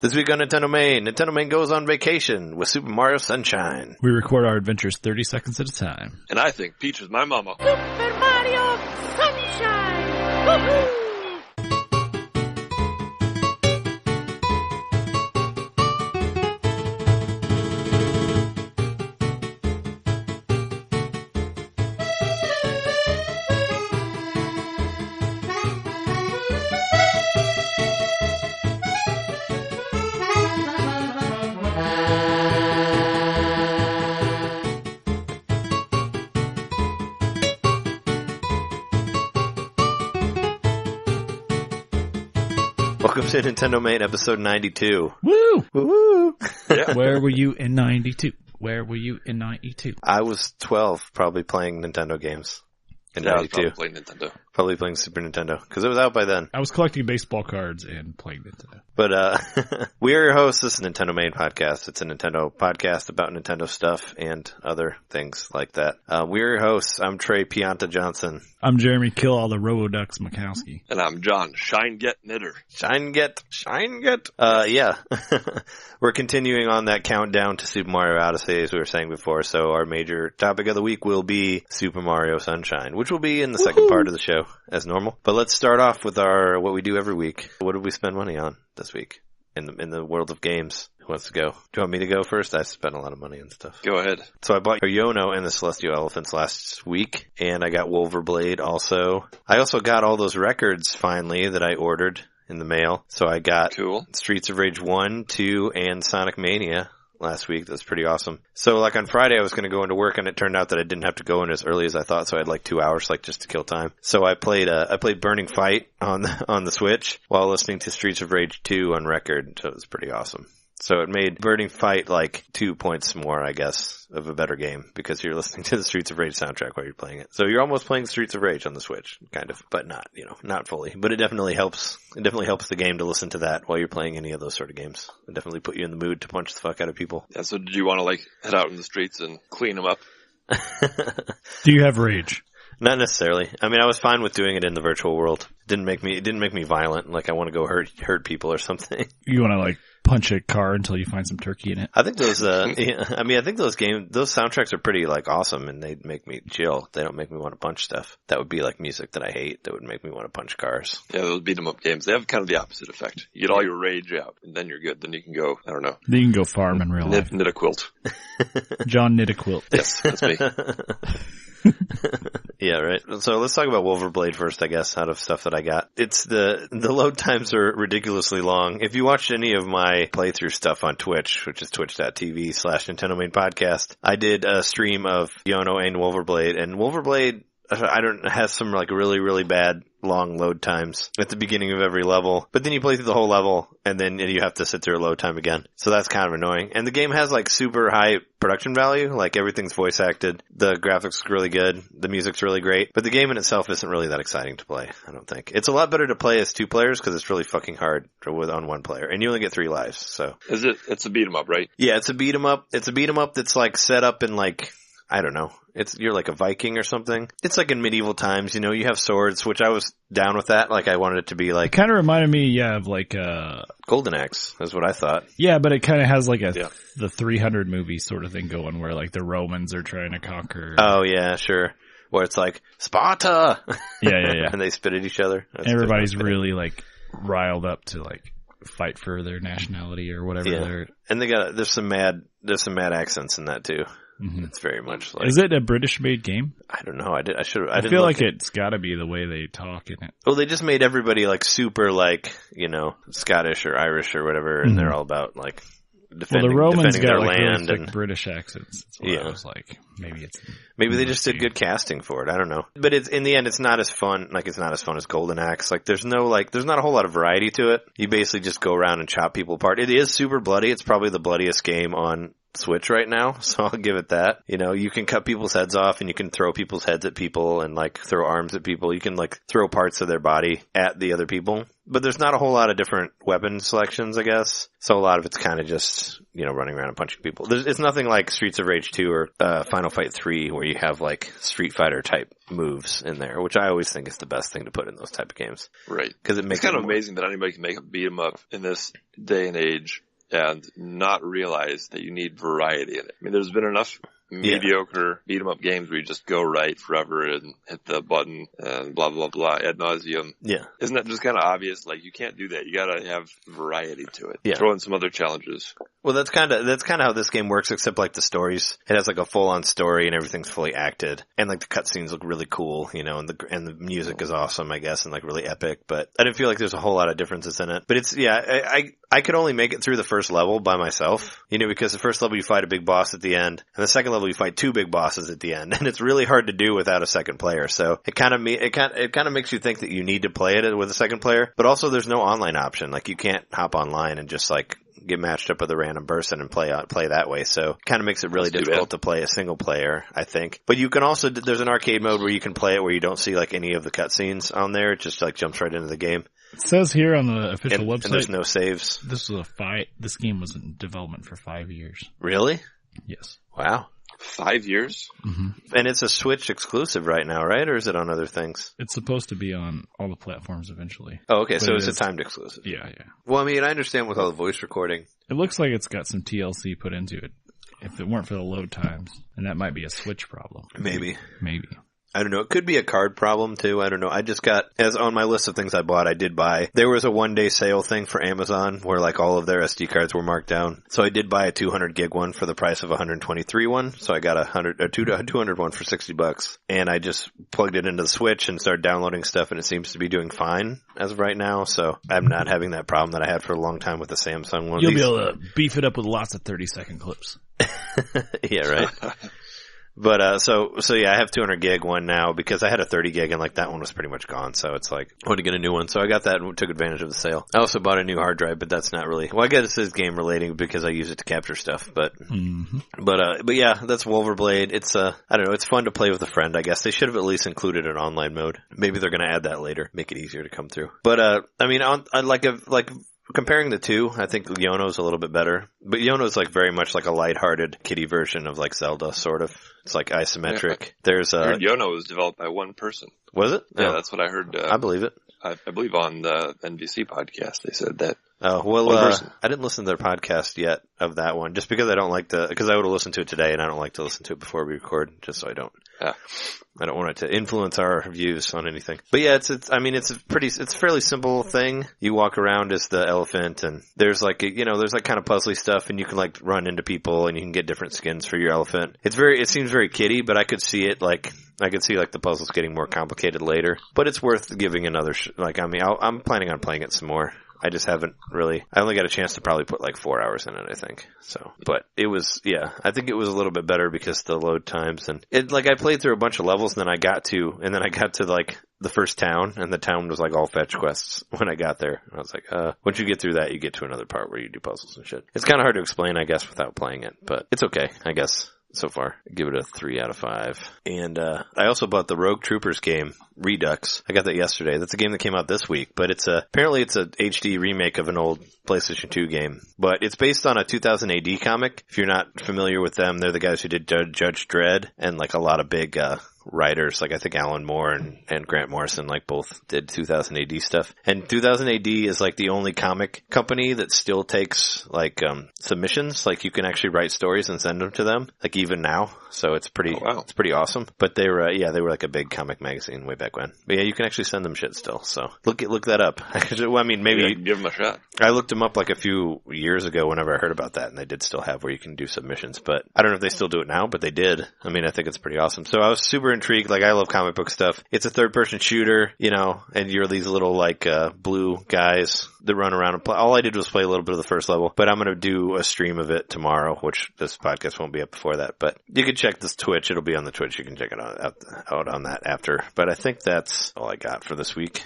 This week on Nintendomain goes on vacation with Super Mario Sunshine. We record our adventures 30 seconds at a time. And I think Peach is my mama. Super Mario Sunshine! Woohoo! Welcome to Nintendomain episode 92. Woo! Woo! Yeah. Where were you in 92? Where were you in 92? I was 12, probably playing Nintendo games in Yeah, I was 92. probably playing Nintendo. Probably playing Super Nintendo, because it was out by then. I was collecting baseball cards and playing Nintendo. But, we are your hosts. This is Nintendomain Podcast. It's a Nintendo podcast about Nintendo stuff and other things like that. We are your hosts. I'm Trey Pianta Johnson. I'm Jereme, kill all the Roboducks Mikowski. And I'm John, Shine Get Knitter. Shine get. Yeah. We're continuing on that countdown to Super Mario Odyssey, as we were saying before. So our major topic of the week will be Super Mario Sunshine, which will be in the second part of the show as normal. But let's start off with what we do every week. What did we spend money on this week in the world of games? Who wants to go? Do you want me to go first? I spent a lot of money on stuff. Go ahead. So I bought Yono and the Celestial Elephants last week, and I got Wolverblade also. I also got all those records finally that I ordered in the mail. So I got Cool. Streets of Rage 1, 2, and Sonic Mania last week. That's pretty awesome. So like on Friday I was going to go into work, and it turned out that I didn't have to go in as early as I thought, so I had like 2 hours just to kill time. So I played Burning Fight on the Switch while listening to Streets of Rage 2 on record. So it was pretty awesome. So it made Burning Fight like 2 points more, I guess, of a better game because you're listening to the Streets of Rage soundtrack while you're playing it. So you're almost playing Streets of Rage on the Switch, kind of, but not fully. But it definitely helps. It definitely helps the game to listen to that while you're playing any of those sort of games. It definitely put you in the mood to punch the fuck out of people. Yeah, so did you want to head out in the streets and clean them up? Do you have rage? Not necessarily. I mean, I was fine with doing it in the virtual world. It didn't make me violent. Like I want to go hurt people or something. You want to punch a car until you find some turkey in it? I think those, I think those soundtracks are pretty awesome, and they make me chill. They don't make me want to punch stuff. That would be like music that I hate. That would make me want to punch cars. Yeah, those beat 'em up games. They have kind of the opposite effect. You get all your rage out, and then you're good. Then you can go, I don't know. Then you can go farm in real life. Knit a quilt. John knit a quilt. Yes, that's me. Yeah, right. So let's talk about Wolverblade first, I guess, out of stuff that I got. It's the load times are ridiculously long. If you watched any of my playthrough stuff on Twitch, which is twitch.tv/Nintendomain Podcast, I did a stream of Yono and Wolverblade, and Wolverblade, has some really, really bad long load times at the beginning of every level, but then you play through the whole level and then you have to sit through a load time again. So that's kind of annoying. And the game has super high production value, everything's voice acted, the graphics are really good, the music's really great, but the game in itself isn't really that exciting to play, I don't think. It's a lot better to play as 2 players because it's really fucking hard on 1 player, and you only get 3 lives, so. It's a beat 'em up, right? Yeah, it's a beat 'em up. It's a beat 'em up that's set up in I don't know. You're like a Viking or something. It's like in medieval times, you have swords, which I was down with that. I wanted it to be It kind of reminded me, of Golden Axe, is what I thought. Yeah, but it kind of has the 300 movie sort of thing going where the Romans are trying to conquer. Oh yeah, sure. Where it's Sparta! Yeah. And they spit at each other. That's everybody's really riled up to fight for their nationality or whatever. Yeah. And there's some mad accents in that too. Mm-hmm. It's very much Is it a British-made game? I don't know. I feel like it's got to be the way they talk in it. Well, they just made everybody super Scottish or Irish or whatever, and they're all about defending, the Romans defending got their land really and British accents. That's what I was maybe they just did good casting for it. I don't know. But in the end, it's not as fun. It's not as fun as Golden Axe. There's not a whole lot of variety to it. You basically just go around and chop people apart. It is super bloody. It's probably the bloodiest game on Switch right now, so I'll give it that. You know, you can cut people's heads off and you can throw people's heads at people and like throw arms at people. You can like throw parts of their body at the other people. But there's not a whole lot of different weapon selections, I guess. So a lot of it's kind of just, you know, running around and punching people. It's nothing like Streets of Rage 2 or Final Fight 3 where you have like Street Fighter type moves in there, which I always think is the best thing to put in those type of games. Right. Because it makes it's kind of amazing that anybody can make a beat 'em up in this day and age and not realize that you need variety in it. I mean, there's been enough mediocre beat 'em up games where you just go right forever and hit the button and blah, blah, blah, ad nauseum. Yeah. Isn't that just kind of obvious? Like, you can't do that. You gotta have variety to it. Yeah. Throw in some other challenges. Well, that's kind of how this game works, except like the stories. It has like a full-on story and everything's fully acted. And like the cutscenes look really cool, you know, and the music is awesome, I guess, and like really epic. But I didn't feel like there's a whole lot of differences in it. But it's, I could only make it through the first level by myself, you know, because the first level you fight a big boss at the end, and the second level you fight 2 big bosses at the end, and it's really hard to do without a second player. So it kind of makes you think that you need to play it with a second player, but also there's no online option. Like you can't hop online and just like get matched up with a random person and play that way. So it kind of makes it really difficult to play a single player, I think. But you can also, there's an arcade mode where you can play it where you don't see like any of the cutscenes on there. It just like jumps right into the game. It says here on the official website. And there's no saves. This game was in development for 5 years. Really? Yes. Wow. 5 years? Mm-hmm. And it's a Switch exclusive right now, right? Or is it on other things? It's supposed to be on all the platforms eventually. Oh, okay. So it's a timed exclusive. Yeah. Well, I mean, I understand with all the voice recording. It looks like it's got some TLC put into it. If it weren't for the load times, and that might be a Switch problem. Maybe. I don't know. It could be a card problem too. I don't know. I just got, as on my list of things I bought, I did buy, there was a 1-day sale thing for Amazon where like all of their SD cards were marked down. So I did buy a 200 gig one for the price of a 123 one. So I got a 200 one for $60. And I just plugged it into the Switch and started downloading stuff, and it seems to be doing fine as of right now. So I'm not having that problem that I had for a long time with the Samsung one. You'll be able to beef it up with lots of 30-second clips. Yeah, right. But, so yeah, I have 200 gig one now because I had a 30 gig and like that one was pretty much gone. So it's like, I want to get a new one. So I got that and took advantage of the sale. I also bought a new hard drive, but that's not really, well, I guess this is game relating because I use it to capture stuff, but yeah, that's Wolverblade. It's, I don't know, it's fun to play with a friend, I guess. They should have at least included an online mode. Maybe they're going to add that later, make it easier to come through. But, I mean, comparing the two, I think Yono's a little bit better. But Yono's like very much like a lighthearted kiddie version of like Zelda, sort of. It's like isometric. Yeah. There's I heard Yono was developed by one person. Was it? Yeah, that's what I heard. I believe it. I believe on the NBC podcast they said that. Oh, well, I didn't listen to their podcast yet of that one, just because I don't like because I would have listened to it today, and I don't like to listen to it before we record, just so I don't want it to influence our views on anything. But yeah, it's a fairly simple thing. You walk around as the elephant, and there's like, there's like kind of puzzly stuff, and you can like run into people, and you can get different skins for your elephant. It seems very kiddie, but I could see the puzzles getting more complicated later. But it's worth giving another, I'm planning on playing it some more. I just haven't really, I only got a chance to probably put like 4 hours in it, I think. So, but it was, I think it was a little bit better because the load times and it, like I played through a bunch of levels and then I got to like the first town, and the town was like all fetch quests when I got there. I was like, once you get through that, you get to another part where you do puzzles and shit. It's kind of hard to explain, I guess, without playing it, but it's okay, I guess. So far, I give it a 3 out of 5. And I also bought the Rogue Troopers game, Redux. I got that yesterday. That's a game that came out this week, but apparently it's a HD remake of an old PlayStation 2 game. But it's based on a 2000 AD comic. If you're not familiar with them, they're the guys who did Judge Dredd and like a lot of big writers, like I think Alan Moore and Grant Morrison like both did 2000 AD stuff. And 2000 AD is like the only comic company that still takes like submissions. Like you can actually write stories and send them to them, like even now. So it's pretty It's pretty awesome. But they were like a big comic magazine way back when. But yeah, you can actually send them shit still. So look that up. Well, I mean, maybe give them a shot. I looked them up like a few years ago whenever I heard about that, and they did still have where you can do submissions. But I don't know if they still do it now, but they did. I mean, I think it's pretty awesome. So I was super intrigued. Like I love comic book stuff. It's a third-person shooter, and you're these little like blue guys that run around and play. All I did was play a little bit of the first level, but I'm going to do a stream of it tomorrow, which this podcast won't be up before that. But you can check this Twitch. It'll be on the Twitch. You can check it out on that after. But I think that's all I got for this week.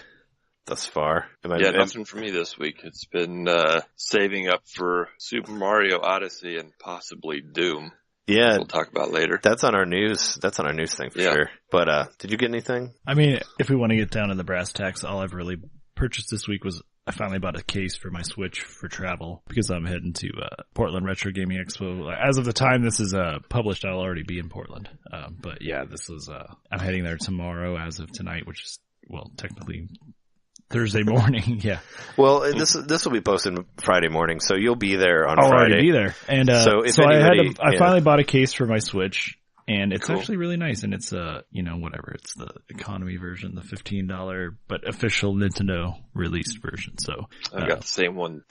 thus far? Nothing for me this week. It's been saving up for Super Mario Odyssey and possibly Doom. Yeah, we'll talk about later. That's on our news. That's on our news thing for sure. But did you get anything? I mean, if we want to get down to the brass tacks, all I've really purchased this week was I finally bought a case for my Switch for travel because I'm heading to Portland Retro Gaming Expo. As of the time this is published, I'll already be in Portland. But yeah, this is I'm heading there tomorrow as of tonight, which is technically Thursday morning. Yeah. Well, this will be posted Friday morning, so you'll be there on Friday. I'll already be there. And I finally bought a case for my Switch. And it's actually really nice, and it's whatever. It's the economy version, the $15, but official Nintendo released version. So I've got the same one.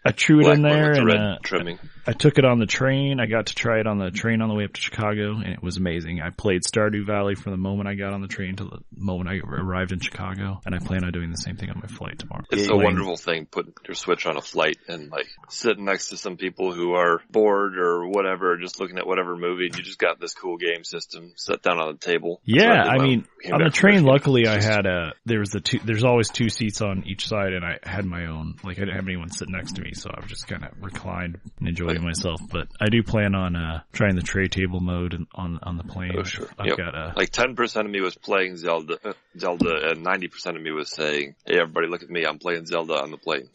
I threw it in there, and trimming. I took it on the train. I got to try it on the train on the way up to Chicago, and it was amazing. I played Stardew Valley from the moment I got on the train to the moment I arrived in Chicago, and I plan on doing the same thing on my flight tomorrow. It's a wonderful thing, putting your Switch on a flight and sitting next to some people who are bored or whatever, just looking at whatever movie. You just got this cool game system set down on the table. Yeah, I mean, on the train, luckily I had there's always two seats on each side, and I had my own. I didn't have anyone sit next to me. So I was just kind of reclined and enjoying myself. But I do plan on trying the tray table mode on the plane. Oh, sure. I've got 10% of me was playing Zelda, and 90% of me was saying, "Hey, everybody, look at me! I'm playing Zelda on the plane."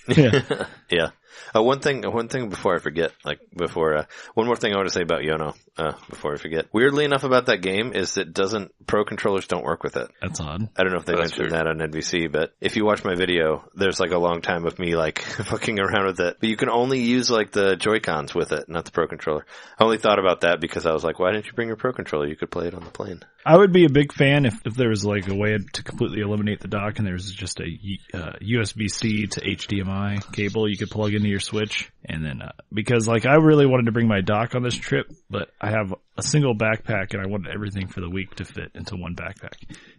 Yeah. Yeah. One thing before I forget, one more thing I want to say about Yono, before I forget. Weirdly enough about that game is that Pro controllers don't work with it. That's odd. I don't know if they mentioned that on NBC, but if you watch my video, there's a long time of me fucking around with it. But you can only use the Joy-Cons with it, not the Pro controller. I only thought about that because I was like, why didn't you bring your Pro controller? You could play it on the plane. I would be a big fan if there was a way to completely eliminate the dock and there's just a USB-C to HDMI cable you could plug into your Switch. And then, because I really wanted to bring my dock on this trip, but I have a single backpack and I wanted everything for the week to fit into one backpack.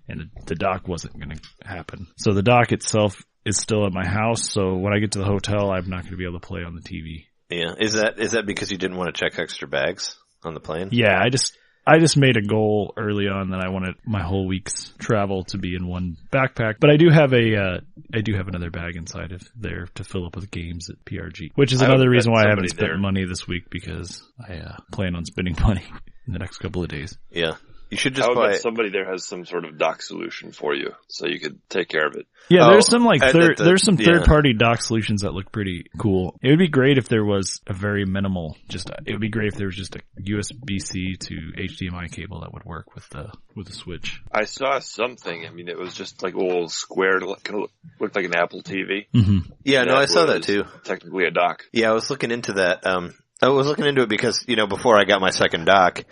And the dock wasn't going to happen. So the dock itself is still at my house. So when I get to the hotel, I'm not going to be able to play on the TV. Yeah. Is that because you didn't want to check extra bags on the plane? Yeah, I just made a goal early on that I wanted my whole week's travel to be in one backpack. But I do have another bag inside of there to fill up with games at PRG, which is another reason why I haven't spent money this week, because I plan on spending money in the next couple of days. Yeah. You should just buy somebody there has some sort of dock solution for you, so you could take care of it. Yeah, there's some third-party dock solutions that look pretty cool. It would be great if there was a very minimal, it would be great if there was just a USB-C to HDMI cable that would work with the Switch. I saw something. I mean, it was just a little square, kind of looked like an Apple TV. Mm-hmm. Yeah, no, I saw that too. Technically a dock. Yeah, I was looking into that. I was looking into it because, before I got my second dock,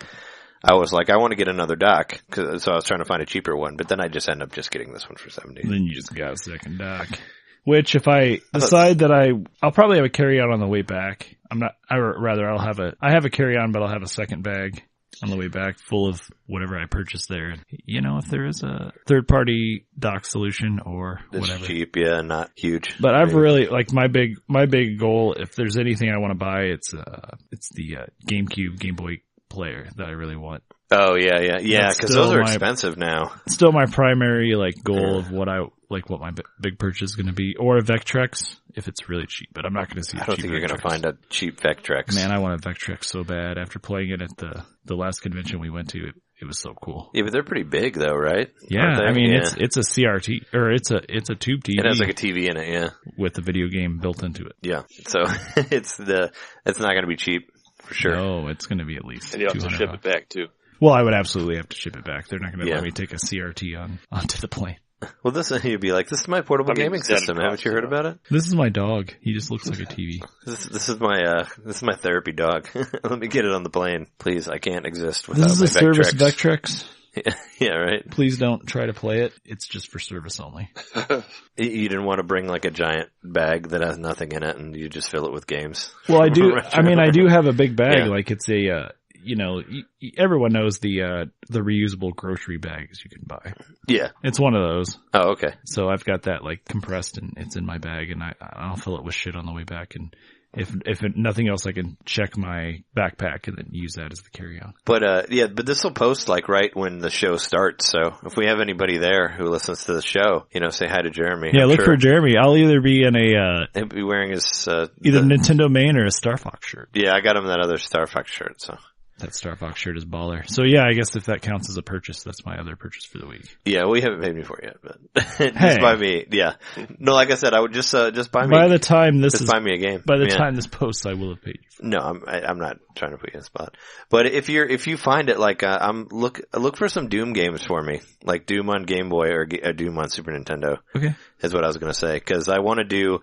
I was like, I want to get another dock, so I was trying to find a cheaper one, but then I just end up just getting this one for $70. Then you just got a second dock. Which, if I decide that I'll probably have a carry-on on the way back. I have a carry-on, but I'll have a second bag on the way back full of whatever I purchased there. If there is a third-party dock solution or whatever. It's cheap, yeah, not huge. But I've really, my big goal, if there's anything I want to buy, it's the GameCube, Game Boy player that I really want. Oh, yeah, because those are expensive now. It's still my primary, goal of what my big purchase is going to be, or a Vectrex if it's really cheap, but I'm not going to see a cheap I don't think you're going to find a cheap Vectrex. Man, I want a Vectrex so bad. After playing it at the last convention we went to, it was so cool. Yeah, but they're pretty big though, right? Yeah, I mean, it's a CRT, or it's a tube TV. It has a TV in it, yeah. With a video game built into it. Yeah, so it's not going to be cheap. For sure. No, it's going to be at least. And you have to ship it back too. Well, I would absolutely have to ship it back. They're not going to let me take a CRT onto the plane. Well, you'd be like, this is my portable gaming system. Haven't you heard about it? This is my dog. He just looks like a TV. This is my therapy dog. Let me get it on the plane, please. I can't exist without my Vectrex. This is a service Vectrex. Yeah, right. Please don't try to play it. It's just for service only. You didn't want to bring a giant bag that has nothing in it and you just fill it with games. Well, I do. I mean, I do have a big bag. Yeah. It's a, everyone knows the reusable grocery bags you can buy. Yeah. It's one of those. Oh, okay. So I've got that compressed and it's in my bag, and I'll fill it with shit on the way back and if nothing else, I can check my backpack and then use that as the carry-on. But but this will post like right when the show starts. So if we have anybody there who listens to the show, say hi to Jereme. Yeah, look for Jereme. I'll either be in he'll be wearing his either Nintendomain or a Star Fox shirt. Yeah, I got him that other Star Fox shirt. So. That Star Fox shirt is baller. So yeah, I guess if that counts as a purchase, that's my other purchase for the week. Yeah, we haven't paid me for it yet, but just buy me. Yeah, no, like I said, I would just buy me. By the time buy me a game. By the time this posts, I will have paid you. No, I'm not trying to put you in a spot. But if you find it, like look for some Doom games for me, like Doom on Game Boy or Doom on Super Nintendo. Okay, is what I was gonna say, because I want to do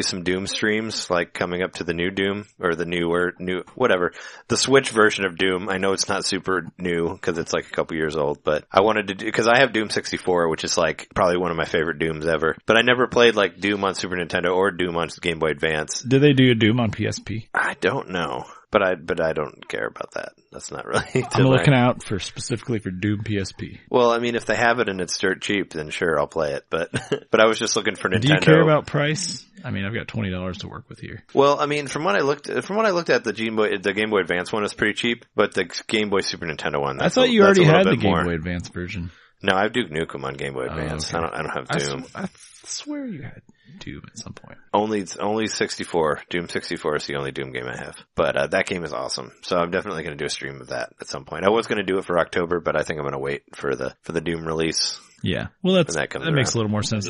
some Doom streams, like coming up to the new Doom, or the whatever, the Switch version of Doom. I know it's not super new, because it's like a couple years old, but I wanted to do, because I have Doom 64, which is like probably one of my favorite Dooms ever. But I never played like Doom on Super Nintendo or Doom on Game Boy Advance. Did they do a Doom on PSP? I don't know. But I don't care about that. That's not really. I'm looking out specifically for Doom PSP. Well, I mean, if they have it and it's dirt cheap, then sure, I'll play it. But I was just looking for Nintendo. Do you care about price? I mean, I've got $20 to work with here. Well, I mean, from what I looked at, the Game Boy Advance one is pretty cheap, but the Game Boy Super Nintendo one. I thought you already had the Game Boy Advance version. No, I have Duke Nukem on Game Boy Advance. Okay. I don't have Doom. I swear you had Doom at some point. Only 64. Doom 64 is the only Doom game I have. But that game is awesome. So I'm definitely going to do a stream of that at some point. I was going to do it for October, but I think I'm going to wait for the Doom release. Yeah. Well, that makes a little more sense.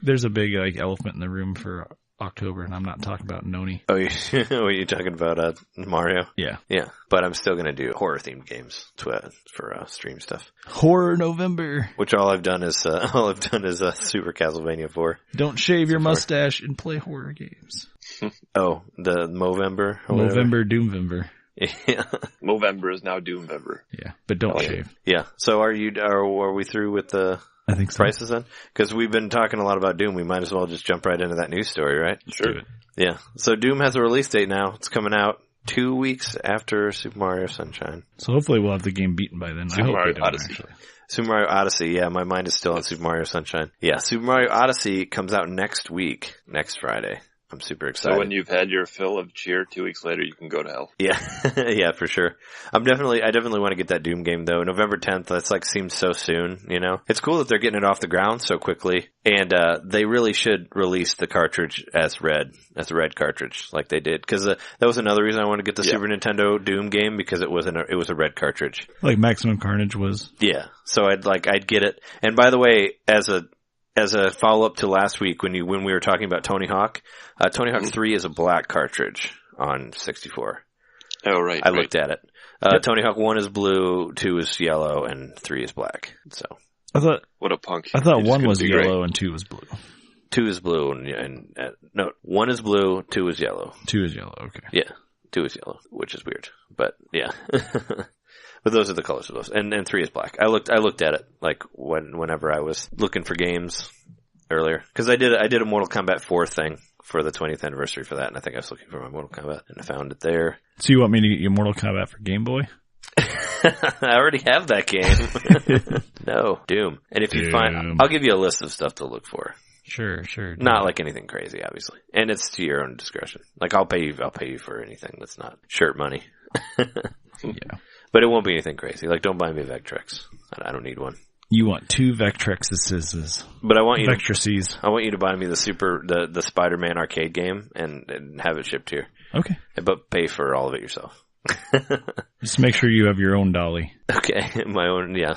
There's a big elephant in the room for October, and I'm not talking about Noni. Oh, are you talking about Mario? Yeah. Yeah. But I'm still going to do horror-themed games for stream stuff. Horror November. Which all I've done is Super Castlevania 4. Don't shave your mustache and play horror games. Oh, the Movember? Movember, Doomvember. Yeah. Movember is now Doomvember. Yeah, but don't shave. Yeah. So are we through with the I think so. Prices then? Because we've been talking a lot about Doom. We might as well just jump right into that news story, right? Sure. Yeah. So Doom has a release date now. It's coming out 2 weeks after Super Mario Sunshine. So hopefully we'll have the game beaten by then. Super Mario Odyssey. Actually. Super Mario Odyssey. Yeah, my mind is still on Super Mario Sunshine. Yeah, Super Mario Odyssey comes out next week, next Friday. I'm super excited. So when you've had your fill of cheer 2 weeks later, you can go to hell. Yeah. Yeah, for sure. I definitely want to get that Doom game though. November 10th, that's like seems so soon, you know? It's cool that they're getting it off the ground so quickly. And, they really should release the cartridge as a red cartridge like they did. Cause, that was another reason I wanted to get the Super Nintendo Doom game because it was a red cartridge. Like Maximum Carnage was? Yeah. So I'd get it. And by the way, as a follow-up to last week when we were talking about Tony Hawk, Tony Hawk 3 is a black cartridge on 64. Oh, right. I looked at it. Tony Hawk 1 is blue, 2 is yellow, and 3 is black. So what a punk. I thought 1 was yellow and 2 was blue. 2 is blue and no, 1 is blue, 2 is yellow. 2 is yellow, okay. Yeah, 2 is yellow, which is weird. But yeah. But those are the colors of those. And 3 is black. I looked at it like whenever I was looking for games earlier. Cause I did a Mortal Kombat 4 thing for the 20th anniversary for that. And I think I was looking for my Mortal Kombat and I found it there. So you want me to get you Mortal Kombat for Game Boy? I already have that game. No, Doom. And if you find, I'll give you a list of stuff to look for. Sure. Not like anything crazy, obviously. And it's to your own discretion. Like I'll pay you for anything that's not shirt money. Yeah. But it won't be anything crazy. Like, don't buy me Vectrex. I don't need one. You want 2 Vectrexes. But I want you Vectreces. I want you to buy me the Spider-Man arcade game and have it shipped here. Okay. But pay for all of it yourself. Just make sure you have your own dolly. Okay, my own, yeah,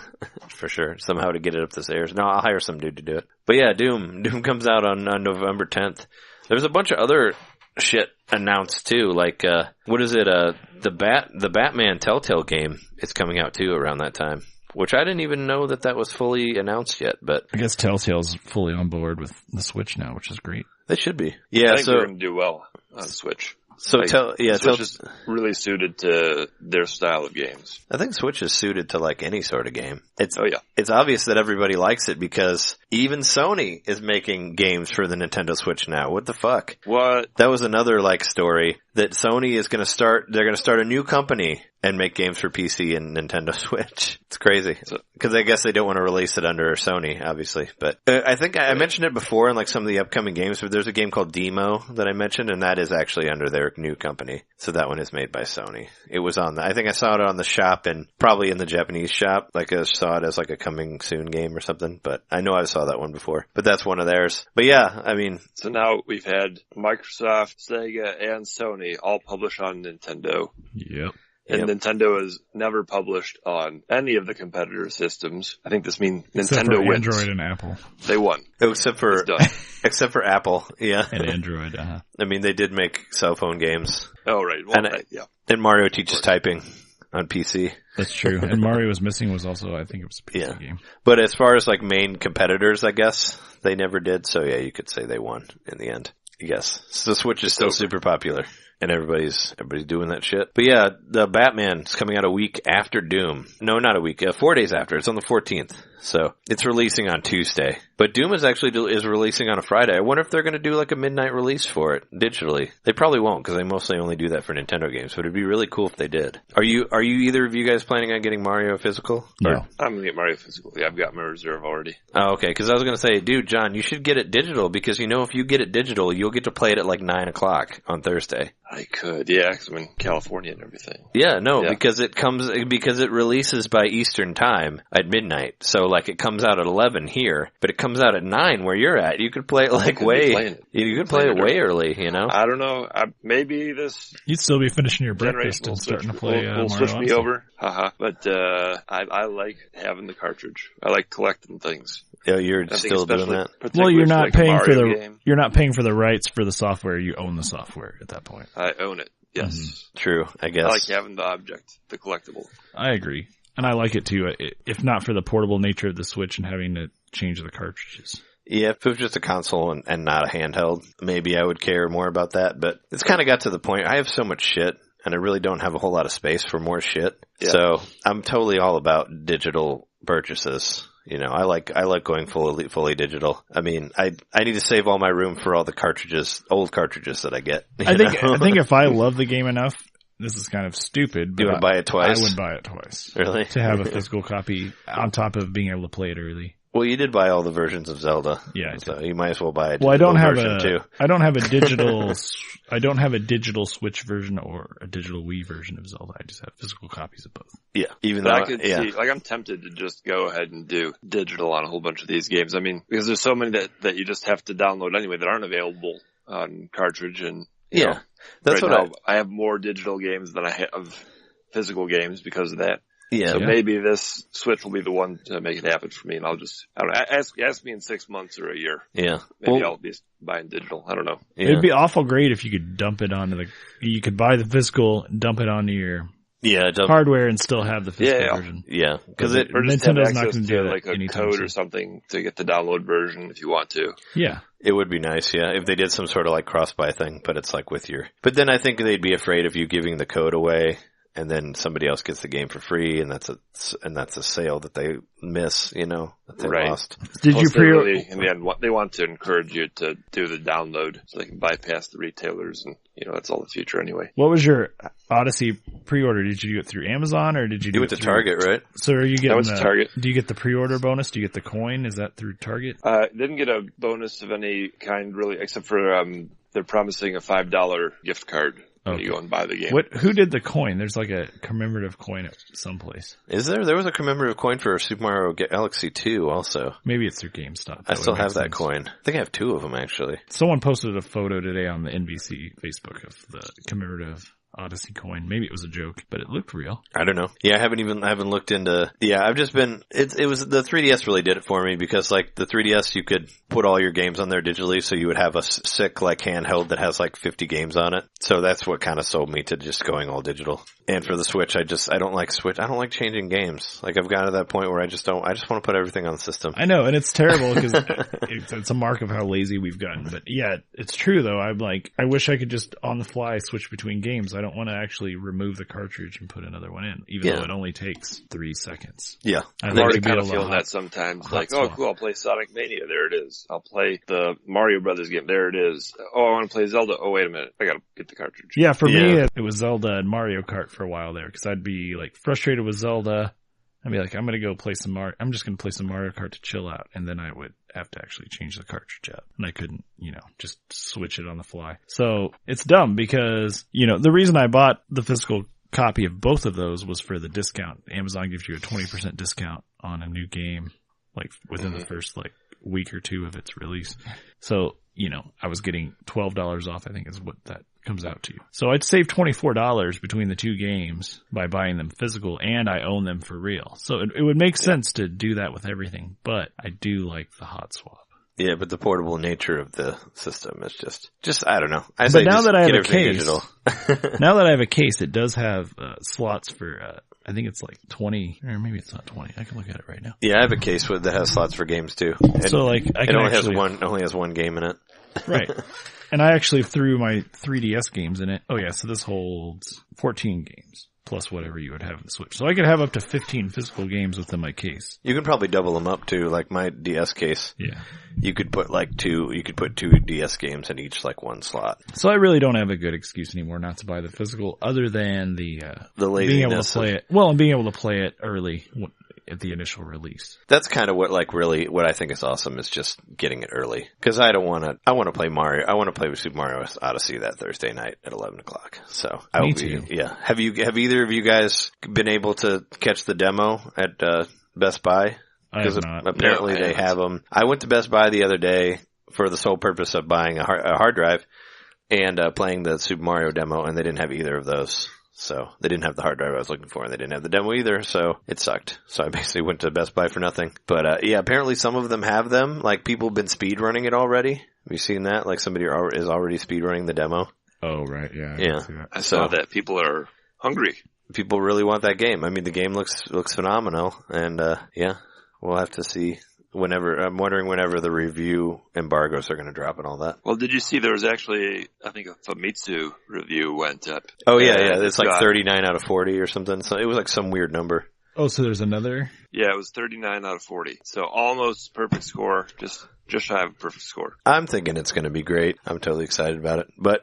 for sure. Somehow to get it up the stairs. No, I'll hire some dude to do it. But yeah, Doom comes out on November 10th. There's a bunch of other shit announced too, like what is it? The Batman Telltale game is coming out too around that time, which I didn't even know that was fully announced yet. But I guess Telltale's fully on board with the Switch now, which is great. They should be. Yeah, I think they're going to do well on Switch. So Switch is really suited to their style of games. I think Switch is suited to like any sort of game. It's obvious that everybody likes it because even Sony is making games for the Nintendo Switch now. What the fuck? What? That was another like story. that Sony is going to they're going to start a new company and make games for PC and Nintendo Switch. It's crazy. Because I guess they don't want to release it under Sony, obviously. But I think I mentioned it before in like some of the upcoming games, but there's a game called Demo that I mentioned, and that is actually under their new company. So that one is made by Sony. It was I think I saw it on the shop and probably in the Japanese shop. Like I saw it as like a coming soon game or something, but I know I saw that one before. But that's one of theirs. But yeah, I mean. So now we've had Microsoft, Sega, and Sony all publish on Nintendo. Yep. And Nintendo has never published on any of the competitor systems. I think this means Nintendo wins. Android and Apple. They won. Except for Apple, yeah. And Android, I mean, they did make cell phone games. Oh, right. Well, yeah. And Mario teaches typing on PC. That's true. And Mario was Missing was also, I think it was a PC game. But as far as like main competitors, I guess, they never did. So yeah, you could say they won in the end. Yes. So the Switch is still super popular. And everybody's doing that shit. But yeah, the Batman's coming out a week after Doom. No, not a week. 4 days after. It's on the 14th. So it's releasing on Tuesday. But Doom is actually is releasing on a Friday. I wonder if they're going to do like a midnight release for it digitally. They probably won't because they mostly only do that for Nintendo games. But it'd be really cool if they did. Are you either of you guys planning on getting Mario physical? No. I'm going to get Mario physical. Yeah, I've got my reserve already. Oh, okay. Because I was going to say, dude, John, you should get it digital because if you get it digital, you'll get to play it at like 9 o'clock on Thursday. I could, yeah, because I'm in California and everything. Yeah, no, because it releases by Eastern time at midnight. So like it comes out at 11 here, but it comes out at 9 where you're at. You could play it like you could play it way early, I don't know. Maybe this. You'd still be finishing your breakfast and starting to play. We'll switch me over. But I like having the cartridge. I like collecting things. Yeah, you're still doing that. Well, you're not paying for you're not paying for the rights for the software. You own the software at that point. I own it. Yes. Mm-hmm. True, I guess. I like having the object, the collectible. I agree. And I like it too, if not for the portable nature of the Switch and having to change the cartridges. Yeah, if it was just a console and not a handheld, maybe I would care more about that. But it's kind of got to the point, I have so much shit, and I really don't have a whole lot of space for more shit. Yeah. So I'm totally all about digital purchases. I like going fully digital. I mean, I need to save all my room for all the old cartridges that I get. I think if I love the game enough, this is kind of stupid, but you would buy it twice? I would buy it twice. Really? To have a physical copy on top of being able to play it early. Well, you did buy all the versions of Zelda. Yeah. So you might as well buy a digital version too. I don't have a digital Switch version or a digital Wii version of Zelda. I just have physical copies of both. Yeah. I could see, I'm tempted to just go ahead and do digital on a whole bunch of these games. I mean, because there's so many that you just have to download anyway that aren't available on cartridge and, that's right what now, I have more digital games than I have physical games because of that. Yeah. So maybe this Switch will be the one to make it happen for me, and I'll just, ask me in 6 months or a year. Yeah. Maybe I'll be buying digital. I don't know. Yeah. It'd be awful great if you could dump it onto you could buy the physical, dump it onto your hardware and still have the physical version. Yeah. Because Nintendo's not going to do like a code or something to get the download version if you want to. Yeah. It would be nice, if they did some sort of like cross-buy thing, but it's like but then I think they'd be afraid of you giving the code away. And then somebody else gets the game for free, and that's a sale that they miss, that they lost. Did you pre-order? In the end, they want to encourage you to do the download so they can bypass the retailers, and that's all the future anyway. What was your Odyssey pre-order? Did you do it through Amazon or did you do it through Target? Right. So are you getting Target? Do you get the pre-order bonus? Do you get the coin? Is that through Target? Didn't get a bonus of any kind really, except for they're promising a $5 gift card. Okay. You go and buy the game. Who did the coin? There's like a commemorative coin at some place. Is there? There was a commemorative coin for Super Mario Galaxy 2 also. Maybe it's through GameStop. I still have that coin. I think I have 2 of them actually. Someone posted a photo today on the NBC Facebook of the commemorative Odyssey coin. Maybe it was a joke, but it looked real. I don't know. Yeah, I haven't looked into, I've just been, it was, the 3DS really did it for me because like the 3DS you could put all your games on there digitally so you would have a sick like handheld that has like 50 games on it. So that's what kind of sold me to just going all digital. And for the Switch, I don't like changing games. Like I've gotten to that point where I just want to put everything on the system. I know, and it's terrible because it's a mark of how lazy we've gotten. But yeah, it's true though. I'm like, I wish I could just on the fly switch between games. I don't want to actually remove the cartridge and put another one in, even though it only takes 3 seconds. Yeah. I'm already kind of feeling that sometimes. Like, oh, cool, I'll play Sonic Mania. There it is. I'll play the Mario Brothers game. There it is. Oh, I want to play Zelda. Oh, wait a minute. I gotta get the cartridge. Yeah, for me, it was Zelda and Mario Kart for a while there, because I'd be like frustrated with Zelda. I'd be like, I'm just gonna play some Mario Kart to chill out, and then I would have to actually change the cartridge out, and I couldn't, just switch it on the fly. So it's dumb because, the reason I bought the physical copy of both of those was for the discount. Amazon gives you a 20% discount on a new game, like within the first week or two of its release. So, I was getting $12 off, I think is what that comes out to. So I'd save $24 between the two games by buying them physical, and I own them for real. So it would make sense to do that with everything, but I do like the hot swap. Yeah, but the portable nature of the system is just I don't know. But now that I have a case, now that I have a case, it does have slots for I think it's like 20, or maybe it's not 20. I can look at it right now. Yeah, I have a case that has slots for games too. So I can only has one game in it. Right. And I actually threw my 3DS games in it. Oh yeah, so this holds 14 games. Plus whatever you would have in the Switch. So I could have up to 15 physical games within my case. You can probably double them up too, like my DS case. Yeah. You could put two DS games in each one slot. So I really don't have a good excuse anymore not to buy the physical, other than the laziness being able to play it. Well, and being able to play it early at the initial release. That's kind of what I think is awesome is just getting it early. Cause I want to play Mario. I want to play Super Mario Odyssey that Thursday night at 11 o'clock. So Me too. Yeah. Have either of you guys been able to catch the demo at, Best Buy? Because apparently they have them. I went to Best Buy the other day for the sole purpose of buying a hard drive and, playing the Super Mario demo, and they didn't have either of those. So they didn't have the hard drive I was looking for, and they didn't have the demo either, so it sucked. So I basically went to Best Buy for nothing. But yeah, apparently some of them have them. Like, people have been speed running it already. Have you seen that? Like, somebody is already speed running the demo. Oh, right, yeah. I saw that. People are hungry. People really want that game. I mean, the game looks phenomenal, and yeah, we'll have to see. I'm wondering whenever the review embargoes are going to drop and all that. Well, did you see there was actually, I think a Famitsu review went up. Oh yeah. It's like 39 out of 40 or something. So it was like some weird number. Oh, so there's another? Yeah, it was 39 out of 40. So almost perfect score. Just shy of a perfect score. I'm thinking it's going to be great. I'm totally excited about it. But,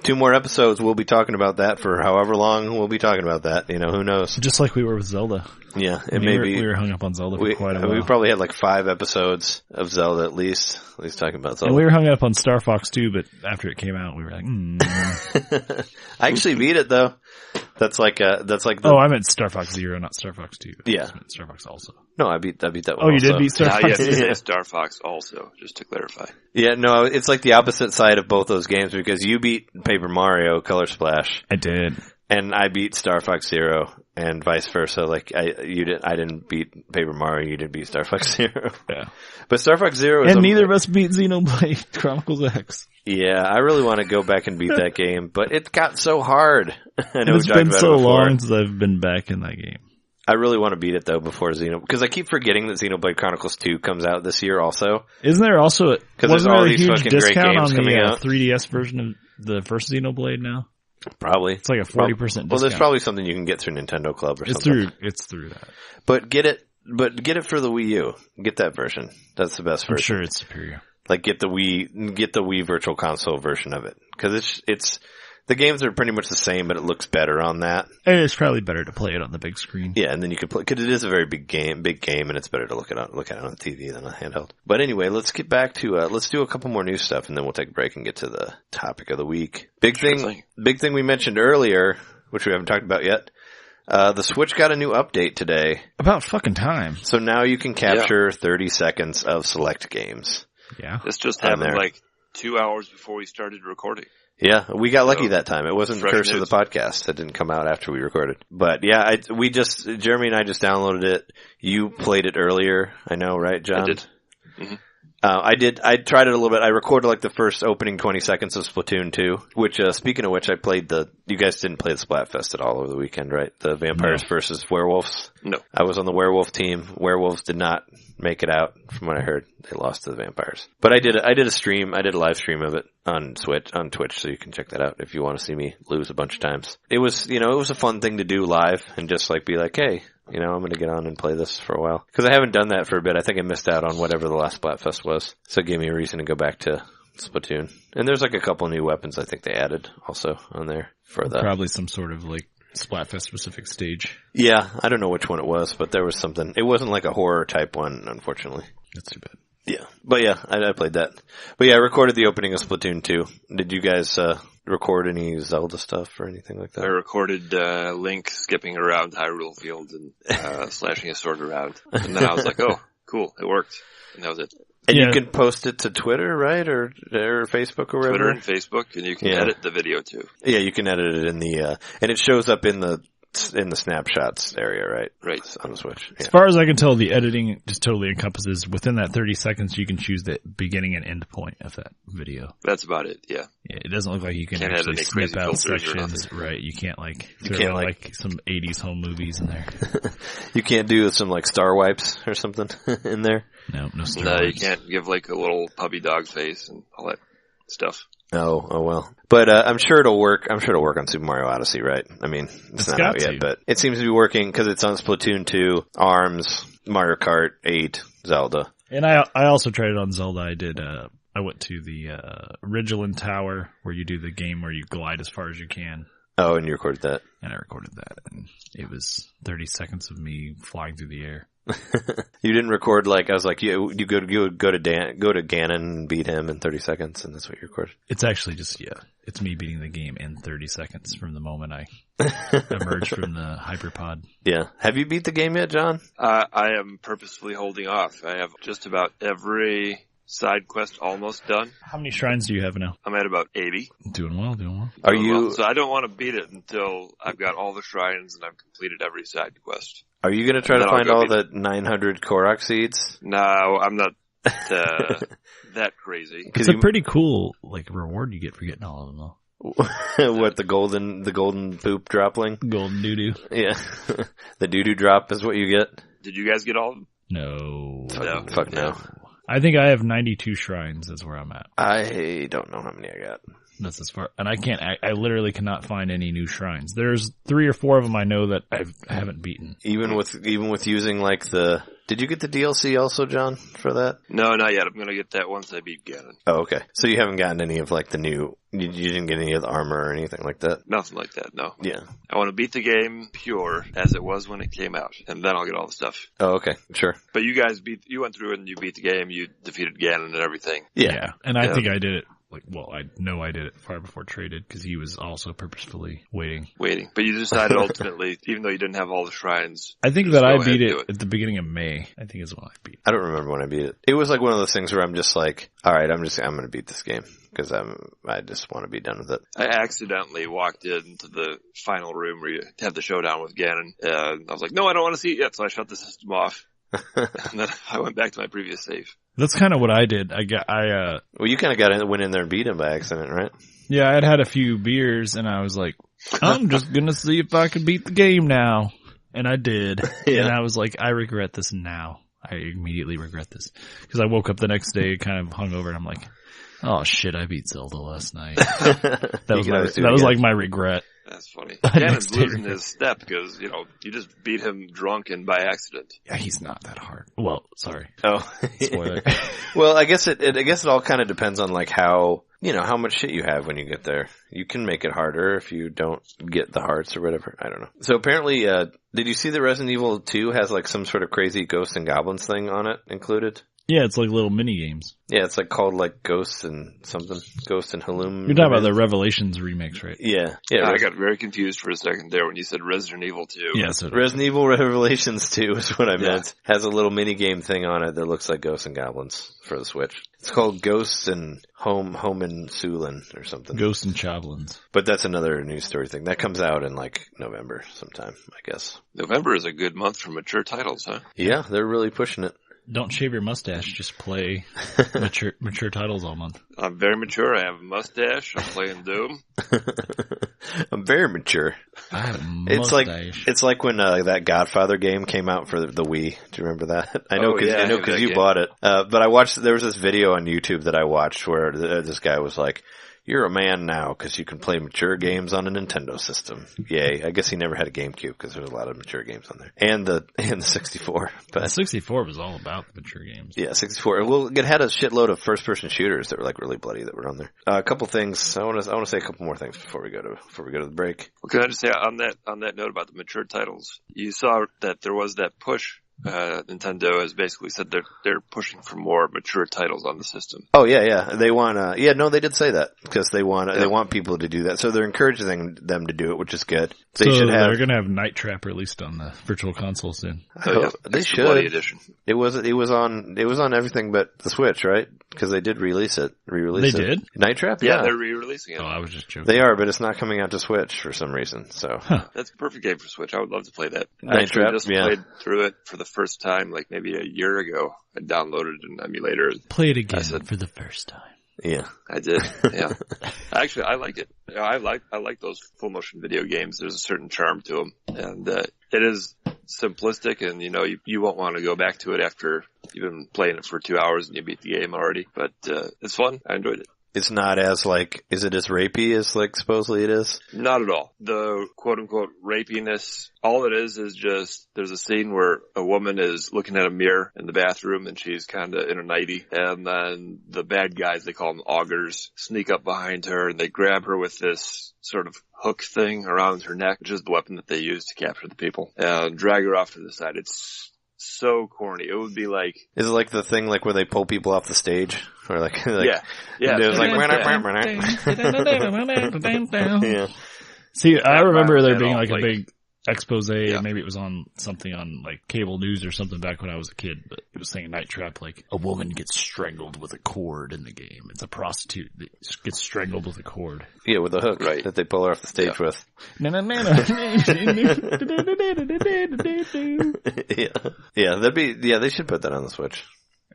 2 more episodes, we'll be talking about that for however long we'll be talking about that. Who knows? Just like we were with Zelda. Yeah, we were hung up on Zelda for quite a while. We probably had 5 episodes of Zelda at least talking about Zelda. And we were hung up on Star Fox 2, but after it came out, we were like, I actually beat it though. That's like Oh, I meant Star Fox Zero, not Star Fox 2. Yeah. I meant Star Fox also. No, I beat that one. Oh, you also. did beat Star Fox? Yes, Star Fox also, just to clarify. Yeah, no, it's like the opposite side of both those games because you beat Paper Mario Color Splash. I did. And I beat Star Fox Zero and vice versa. Like I didn't beat Paper Mario, you did beat Star Fox Zero. Yeah. But Star Fox Zero is neither of us beat Xenoblade Chronicles X. Yeah, I really want to go back and beat that game, but it got so hard. I know it's been so long since I've been back in that game. I really want to beat it though before because I keep forgetting that Xenoblade Chronicles 2 comes out this year also. Isn't there also wasn't there a huge discount on the 3DS version of the first Xenoblade now? Probably. It's like a 40% discount. Well, there's probably something you can get through Nintendo Club or something. It's through that. But get it for the Wii U. Get that version. That's the best version. I'm sure it's superior. Like get the Wii Virtual Console version of it. Cause it's, the games are pretty much the same, but it looks better on that. And it's probably better to play it on the big screen. Yeah, and then you can play, cause it is a very big game, and it's better to look at it on the TV than a handheld. But anyway, let's get back to, let's do a couple more news stuff and then we'll take a break and get to the topic of the week. Big thing we mentioned earlier, which we haven't talked about yet. The Switch got a new update today. About fucking time. So now you can capture 30 seconds of select games. Yeah. This just happened 2 hours before we started recording. Yeah, we got lucky that time. It wasn't the curse of the podcast that didn't come out after we recorded. But yeah, Jeremy and I just downloaded it. You played it earlier, I know, right, John? I did. Mm-hmm. I tried it a little bit. I recorded like the first opening 20 seconds of Splatoon 2, which, speaking of which, I played you guys didn't play the Splatfest at all over the weekend, right? The vampires versus werewolves? No. I was on the werewolf team. Werewolves did not make it out, from what I heard. They lost to the vampires. But I did a stream. I did a live stream of it on Twitch, so you can check that out if you want to see me lose a bunch of times. It was, it was a fun thing to do live and just like be like, hey, I'm going to get on and play this for a while. Because I haven't done that for a bit. I think I missed out on whatever the last Splatfest was. So it gave me a reason to go back to Splatoon. And there's like a couple new weapons I think they added also on there for the... Probably some sort of like Splatfest specific stage. Yeah, I don't know which one it was, but there was something. It wasn't like a horror type one, unfortunately. That's too bad. Yeah. But yeah, I played that. But yeah, I recorded the opening of Splatoon 2. Did you guys record any Zelda stuff or anything like that? I recorded Link skipping around Hyrule Field and slashing his sword around. And then I was like, oh, cool, it worked. And that was it. And you can post it to Twitter, right? Or Facebook or whatever? Twitter and Facebook, and you can edit the video too. Yeah, you can edit it in the, and it shows up in the snapshots area, right? Right. On the Switch. Yeah. As far as I can tell, the editing just totally encompasses within that 30 seconds you can choose the beginning and end point of that video. That's about it, yeah. Yeah, it doesn't look like you can Can't actually add any snip crazy out filters or sections. Right, you can't You can't like some 80s home movies in there. You can't do some like star wipes or something in there? No star No, you wipes. can't give like a little puppy dog face and all that stuff. Oh well. But I'm sure it'll work. I'm sure it'll work on Super Mario Odyssey, right? I mean, it's not out yet, but it seems to be working because it's on Splatoon 2, ARMS, Mario Kart 8, Zelda. And I also tried it on Zelda. I went to the Ridgeland Tower where you do the game where you glide as far as you can. Oh, and you recorded that. And I recorded that, and it was 30 seconds of me flying through the air. You didn't record like I was like you go to Ganon and beat him in 30 seconds, and that's what you recorded. It's actually just it's me beating the game in 30 seconds from the moment I emerged from the hyperpod. Yeah. Have you beat the game yet, John? I am purposefully holding off. I have just about every side quest almost done. How many shrines do you have now? I'm at about 80. Doing well. Are you? So I don't want to beat it until I've got all the shrines and I've completed every side quest. Are you going to try to find all the 900 Korok seeds? No, I'm not that crazy. It's a pretty cool reward you get for getting all of them though. What, the golden poop dropling? Golden doo-doo. Yeah. The doo-doo drop is what you get? Did you guys get all of them? No. Fuck no. I think I have 92 shrines. That's where I'm at. I don't know how many I got. That's as far, and I literally cannot find any new shrines. There's 3 or 4 of them I know that I haven't beaten. Even with using did you get the DLC also, John, for that? No, not yet. I'm gonna get that once I beat Ganon. Oh, okay. So you haven't gotten any of the new, you didn't get any of the armor or anything like that? Nothing like that, no. Yeah. I want to beat the game pure as it was when it came out, and then I'll get all the stuff. Oh, okay. Sure. But you guys you went through and you beat the game, you defeated Ganon and everything. Yeah. And I think I did it. I know I did it far before Trey did because he was also purposefully waiting. But you decided ultimately, even though you didn't have all the shrines. I think that I beat it at the beginning of May. I think is when I beat it. I don't remember when I beat it. It was like one of those things where I'm just like, all right, I'm going to beat this game because I just want to be done with it. I accidentally walked into the final room where you have the showdown with Ganon. And I was like, no, I don't want to see it yet. So I shut the system off. And then I went back to my previous save. That's kind of what I did. Well, you kind of went in there and beat him by accident, right? Yeah, I'd had a few beers and I was like, I'm just gonna see if I can beat the game now. And I did. Yeah. And I was like, I regret this now. I immediately regret this. Because I woke up the next day kind of hungover and I'm like, oh shit, I beat Zelda last night. That was like my regret. That's funny. Ganon's losing his step because, you just beat him drunk and by accident. Yeah, he's not that hard. Well, sorry. Oh. Spoiler. Well, I guess it all kind of depends on how much shit you have when you get there. You can make it harder if you don't get the hearts or whatever. I don't know. So apparently, did you see that Resident Evil 2 has some sort of crazy ghosts and goblins thing on it included? Yeah, it's like little mini games. Yeah, it's called Ghosts and something. Ghost and Halloum. You're talking about the Revelations remix, right? Yeah. I got very confused for a second there when you said Resident Evil 2. Yeah, so Resident Evil Revelations 2 is what I meant. Has a little mini game thing on it that looks like Ghosts and Goblins for the Switch. It's called Ghosts and Hohenzollern or something. Ghosts and Choblins. But that's another news story thing. That comes out in November sometime, I guess. November is a good month for mature titles, huh? Yeah, they're really pushing it. Don't shave your mustache. Just play mature titles all month. I'm very mature. I have a mustache. I'm playing Doom. I'm very mature. I have a mustache. It's like when that Godfather game came out for the Wii. Do you remember that? I know because you bought it. But there was this video on YouTube that I watched where this guy was like, "You're a man now because you can play mature games on a Nintendo system." Yay. I guess he never had a GameCube because there's a lot of mature games on there. And the 64. But the 64 was all about the mature games. Yeah, 64. Well, it had a shitload of first-person shooters that were like really bloody that were on there. A couple things. I want to say a couple more things before we go to the break. Well, can I just say on that note about the mature titles, you saw that there was that push. Nintendo has basically said they're pushing for more mature titles on the system. Oh yeah. They want they did say that because they want people to do that. So they're encouraging them to do it, which is good. They're going to have Night Trap released on the Virtual Console soon. They should. Bloody edition. It was on everything but the Switch, right? Because they did re-release it. They did? Night Trap? Yeah, they're re-releasing it. Oh, I was just joking. They are, but it's not coming out to Switch for some reason. So That's a perfect game for Switch. I would love to play that. Night Trap, just played through it for the first time, like maybe a year ago. I downloaded an emulator. Play it again for the first time. Yeah, I did. Yeah, actually, I like it. I like those full motion video games. There's a certain charm to them, and it is simplistic. And you won't want to go back to it after you've been playing it for 2 hours and you beat the game already. But it's fun. I enjoyed it. It's not as is it as rapey as supposedly it is? Not at all. The quote unquote rapiness, all it is just, there's a scene where a woman is looking at a mirror in the bathroom and she's kind of in a nightie, and then the bad guys, they call them augurs, sneak up behind her and they grab her with this sort of hook thing around her neck, which is the weapon that they use to capture the people, and drag her off to the side. It's so corny. It would be like... Is it like the thing where they pull people off the stage? Or yeah. It was yeah. See, I remember there being a big expose, maybe it was on something on cable news or something back when I was a kid, but it was saying Night Trap, a woman gets strangled with a cord in the game. It's a prostitute that gets strangled with a cord. Yeah, with a hook that they pull her off the stage with. Yeah, they should put that on the Switch.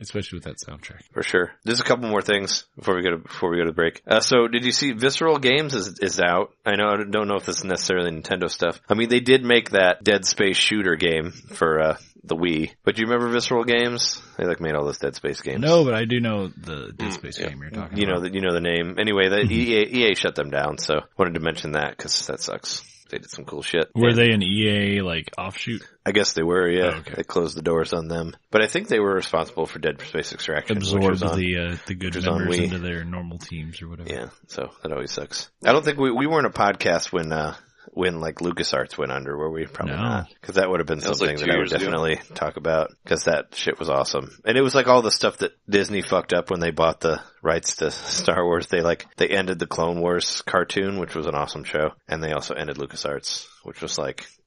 Especially with that soundtrack. For sure. There's a couple more things before we go to the break. So did you see Visceral Games is out? I don't know if this is necessarily Nintendo stuff. I mean, they did make that Dead Space shooter game for the Wii. But do you remember Visceral Games? They made all those Dead Space games. No, but I do know the Dead Space game you're talking about. You know the name. Anyway, EA shut them down, so wanted to mention that because that sucks. They did some cool shit. Were they an EA offshoot? I guess they were, yeah. Oh, okay. They closed the doors on them. But I think they were responsible for Dead Space Extraction. Absorbed the good members into their normal teams or whatever. Yeah, so that always sucks. I don't think we weren't a podcast when LucasArts went under, were we? Probably not. Because that would have been something that I would definitely talk about. Because that shit was awesome. And it was all the stuff that Disney fucked up when they bought the rights to Star Wars. They ended the Clone Wars cartoon, which was an awesome show. And they also ended LucasArts, which was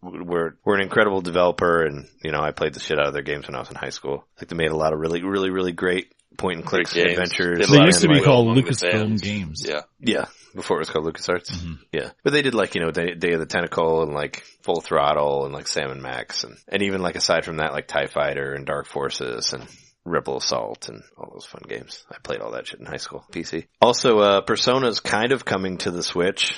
we're an incredible developer, and I played the shit out of their games when I was in high school. They made a lot of really, really, really great point and click adventures. They used to be called Lucasfilm Games. Yeah. Before it was called LucasArts. Mm-hmm. Yeah. But they did Day of the Tentacle and Full Throttle and Sam and Max and even aside from that TIE Fighter and Dark Forces and Rebel Assault and all those fun games. I played all that shit in high school. PC. Also, Persona's kind of coming to the Switch.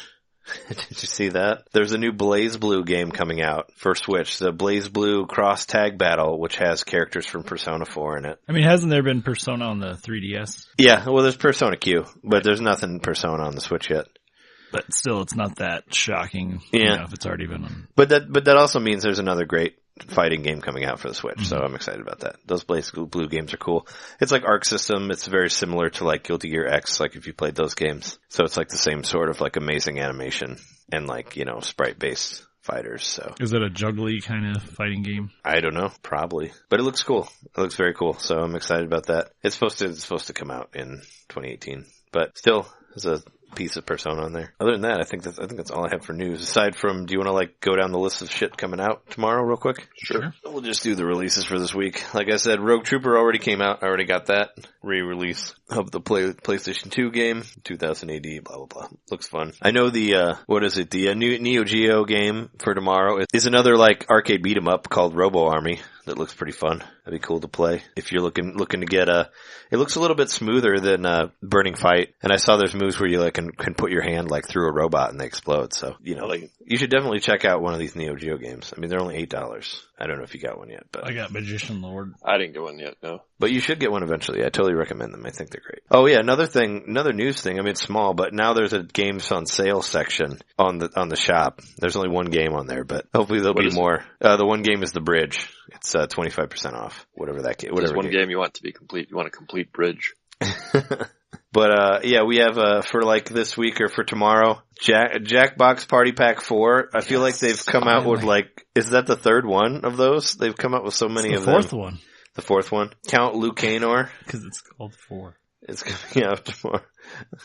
Did you see that? There's a new Blaze Blue game coming out for Switch. The Blaze Blue Cross Tag Battle, which has characters from Persona 4 in it. I mean, hasn't there been Persona on the 3DS? Yeah, well, there's Persona Q, but there's nothing Persona on the Switch yet. But still, it's not that shocking. If it's already been on. But that also means there's another great fighting game coming out for the Switch, so I'm excited about that. Those Blaze Blue games are cool. It's like Arc System. It's very similar to Guilty Gear X, if you played those games. So it's the same sort of amazing animation and sprite-based fighters. So is it a juggly kind of fighting game? I don't know, probably, but it looks cool. It looks very cool, so I'm excited about that. It's supposed to come out in 2018, but still, there's a piece of Persona on there. Other than that, I think that's all I have for news. Aside from, do you want to go down the list of shit coming out tomorrow real quick? Sure. We'll just do the releases for this week. Like I said, Rogue Trooper already came out. I already got that re-release of the PlayStation 2 game, 2000 AD, blah, blah, blah. Looks fun. I know the new Neo Geo game for tomorrow is another arcade beat 'em up called Robo Army. that looks pretty fun. That'd be cool to play. If you're looking to get it looks a little bit smoother than Burning Fight. And I saw there's moves where you like can put your hand like through a robot and they explode. So, like you should definitely check out one of these Neo Geo games. I mean, they're only $8. I don't know if you got one yet, but I got Magician Lord. I didn't get one yet, no. But you should get one eventually. I totally recommend them. I think they're great. Oh yeah, another news thing. I mean, it's small, but now there's a games on sale section on the shop. There's only one game on there, but hopefully there'll be more. The one game is The Bridge. It's 25% off. Whatever that game. Whatever. There's one game you want to be complete. You want a complete bridge. But yeah, we have for like this week or for tomorrow, Jackbox Party Pack 4. I feel like they've come out with like, is that the third one of those? They've come out with so many of them. The fourth one. The fourth one. Count Lucanor. Because it's called 4. It's coming out tomorrow.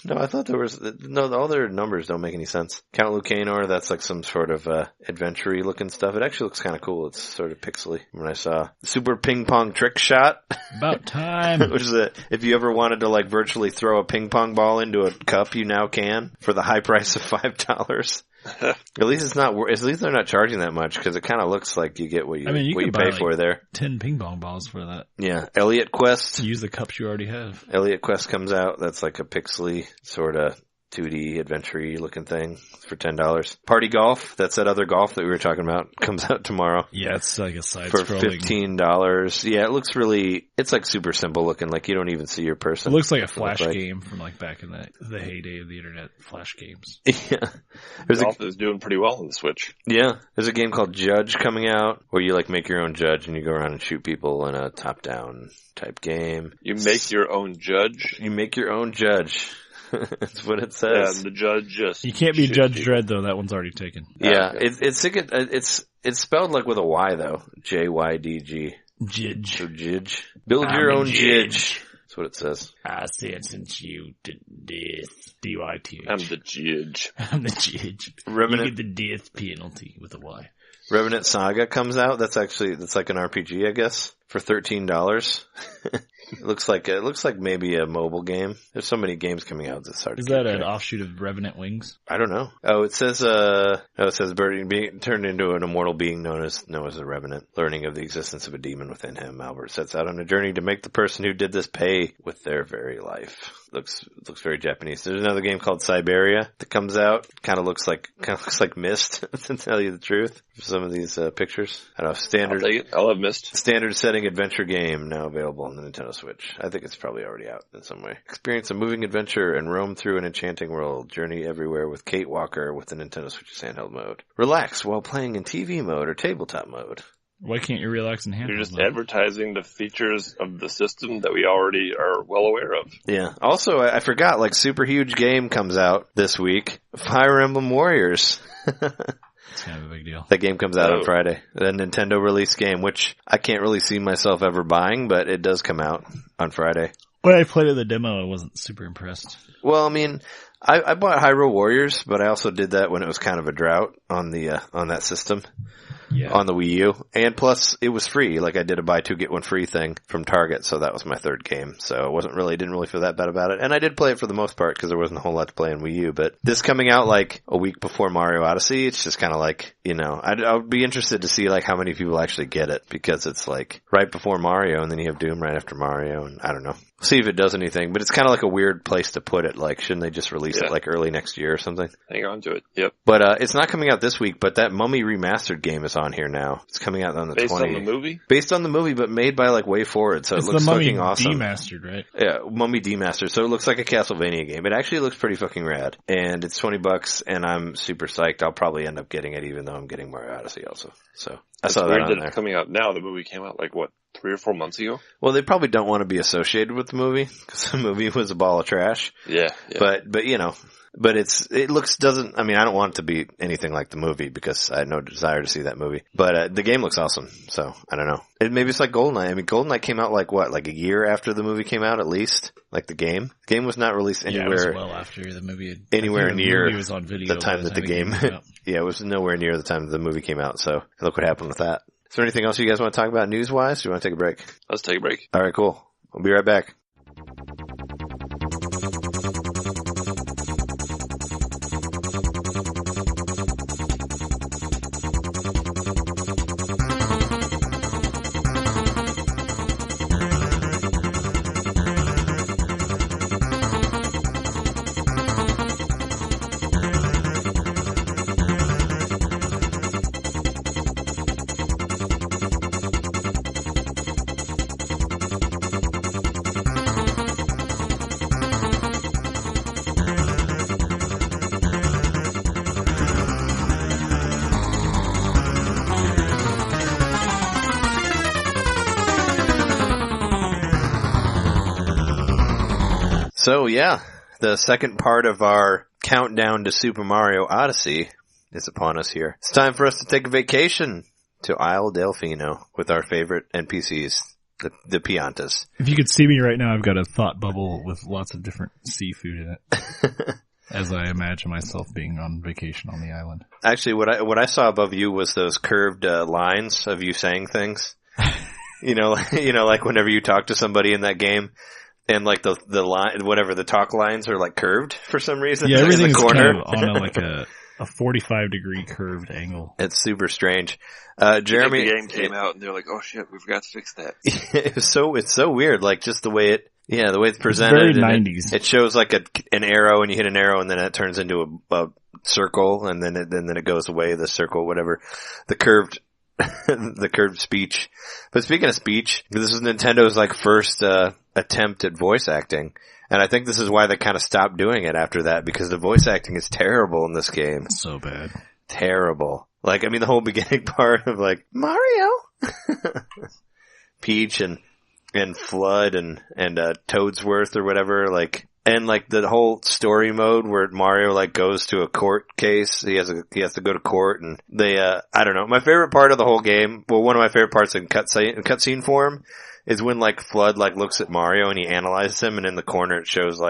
No, I thought there was, all their numbers don't make any sense. Count Lucanor, that's like some sort of, adventure-y looking stuff. It actually looks kind of cool. It's sort of pixely when I saw Super Ping Pong Trick Shot. About time. Which is if you ever wanted to like virtually throw a ping pong ball into a cup, you now can for the high price of $5. At least it's not. At least they're not charging that much because it kind of looks like you get what you pay for there. 10 ping pong balls for that. Yeah, Elliot Quest. Use the cups you already have. Elliot Quest comes out. That's like a pixely sort of 2D adventure-y looking thing for $10. Party Golf. That's that other golf that we were talking about. Comes out tomorrow. Yeah, it's like a side for scrolling. $15. Yeah, it looks really. It's like super simple looking. Like you don't even see your person. It looks like a Flash game from like back in the heyday of the internet. Flash games. Yeah, Golf is doing pretty well on the Switch. Yeah, there's a game called Judge coming out where you like make your own judge and you go around and shoot people in a top-down type game. You make your own judge. You make your own judge. That's what it says. Yeah, the judge just. You can't be Judge Dredd though. That one's already taken. Yeah, it's spelled like with a Y though. JYDG. Jidge. So Jidge. Build your own Jidge. That's what it says. I sentence you to death. DYTH. I'm the Jidge. I'm the Jidge. Revenant. You get the death penalty with a Y. Revenant Saga comes out. That's like an RPG, I guess, for $13. It looks like maybe a mobile game. There's so many games coming out. It's hard. Is that an offshoot of Revenant Wings? I don't know. Oh, it says Birdie being turned into an immortal being known as a revenant, learning of the existence of a demon within him. Albert sets out on a journey to make the person who did this pay with their very life. Looks very Japanese. There's another game called Siberia that comes out. Kind of looks like Myst, to tell you the truth. Some of these pictures. I don't know. Standard. I'll have Myst. Standard setting adventure game now available on the Nintendo Switch. I think it's probably already out in some way. Experience a moving adventure and roam through an enchanting world. Journey everywhere with Kate Walker with the Nintendo Switch's handheld mode. Relax while playing in TV mode or tabletop mode. Why can't you relax in handheld You're just mode? advertising the features of the system that we already are well aware of. Yeah. Also, I forgot, like, super huge game comes out this week. Fire Emblem Warriors. It's kind of a big deal. That game comes out on Friday. The Nintendo release game, which I can't really see myself ever buying, but it does come out on Friday. When I played the demo, I wasn't super impressed. Well, I mean, I bought Hyrule Warriors, but I also did that when it was kind of a drought on that system. Yeah. On the Wii U. And plus, it was free. Like, I did a buy two, get one free thing from Target, so that was my third game. So I didn't really feel that bad about it. And I did play it for the most part, because there wasn't a whole lot to play on Wii U. But this coming out, like, a week before Mario Odyssey, it's just kind of like, I would be interested to see, like, how many people actually get it, because it's, like, right before Mario, and then you have Doom right after Mario, and I don't know. See if it does anything, but it's kind of like a weird place to put it. Like, shouldn't they just release it, like, early next year or something? Hang on to it. Yep. But, it's not coming out this week, but that Mummy Remastered game is on here now. It's coming out on the 20th. Based on the movie? Based on the movie, but made by, like, Way Forward, so it looks fucking awesome. It's the Mummy Demastered, right? Yeah, Mummy Demastered, so it looks like a Castlevania game. It actually looks pretty fucking rad. And it's $20, and I'm super psyched. I'll probably end up getting it, even though I'm getting Mario Odyssey also. So, I saw that on there. It's coming out now. The movie came out, like, what, 3 or 4 months ago? Well, they probably don't want to be associated with the movie, because the movie was a ball of trash. Yeah. But I don't want it to be anything like the movie, because I had no desire to see that movie. But, the game looks awesome, so, I don't know. Maybe it's like GoldenEye. I mean, GoldenEye came out like a year after the movie came out, at least? Like the game? The game was not released anywhere. Yeah, it was well after the movie. Anywhere near the movie was on video the time that the game, yeah, it was nowhere near the time that the movie came out, so look what happened with that. Is there anything else you guys want to talk about news-wise? Do you want to take a break? Let's take a break. All right, cool. We'll be right back. So yeah, the second part of our countdown to Super Mario Odyssey is upon us here. It's time for us to take a vacation to Isle Delfino with our favorite NPCs, the Piantas. If you could see me right now, I've got a thought bubble with lots of different seafood in it. As I imagine myself being on vacation on the island. Actually, what I saw above you was those curved lines of you saying things. you know, like whenever you talk to somebody in that game, and like the line, whatever the talk lines are like curved for some reason. Yeah, everything's in the corner. kind of on a 45-degree curved angle. It's super strange. Jereme, the game came out and they're like, "Oh shit, we forgot to fix that." It's so weird. Like just the way it's presented. It's very 90s. It shows like an arrow, and you hit an arrow, and then it turns into a circle, and then it goes away. The circle, whatever, the curved speech. But speaking of speech, this is Nintendo's like first attempt at voice acting, and I think this is why they kind of stopped doing it after that, because the voice acting is terrible in this game. So bad, terrible. Like, I mean, the whole beginning part of like Mario, Peach, and Flood and Toadsworth or whatever, like, and like the whole story mode where Mario like goes to a court case. He has to go to court, and they I don't know. My favorite part of the whole game, well, one of my favorite parts in cutscene form is when like Flood like looks at Mario and he analyzes him, and in the corner it shows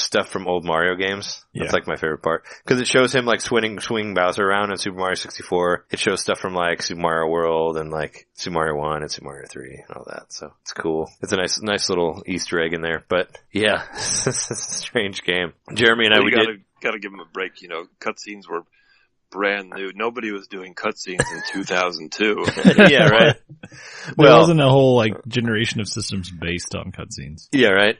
stuff from old Mario games. That's like my favorite part, because it shows him like swinging Bowser around in Super Mario 64. It shows stuff from like Super Mario World and like Super Mario 1 and Super Mario 3 and all that. So it's cool. It's a nice little Easter egg in there. But yeah, it's a strange game. Jeremy and I, gotta give him a break. You know, cutscenes were brand new. Nobody was doing cutscenes in 2002. Yeah, right. There wasn't a whole like generation of systems based on cutscenes. Yeah, right.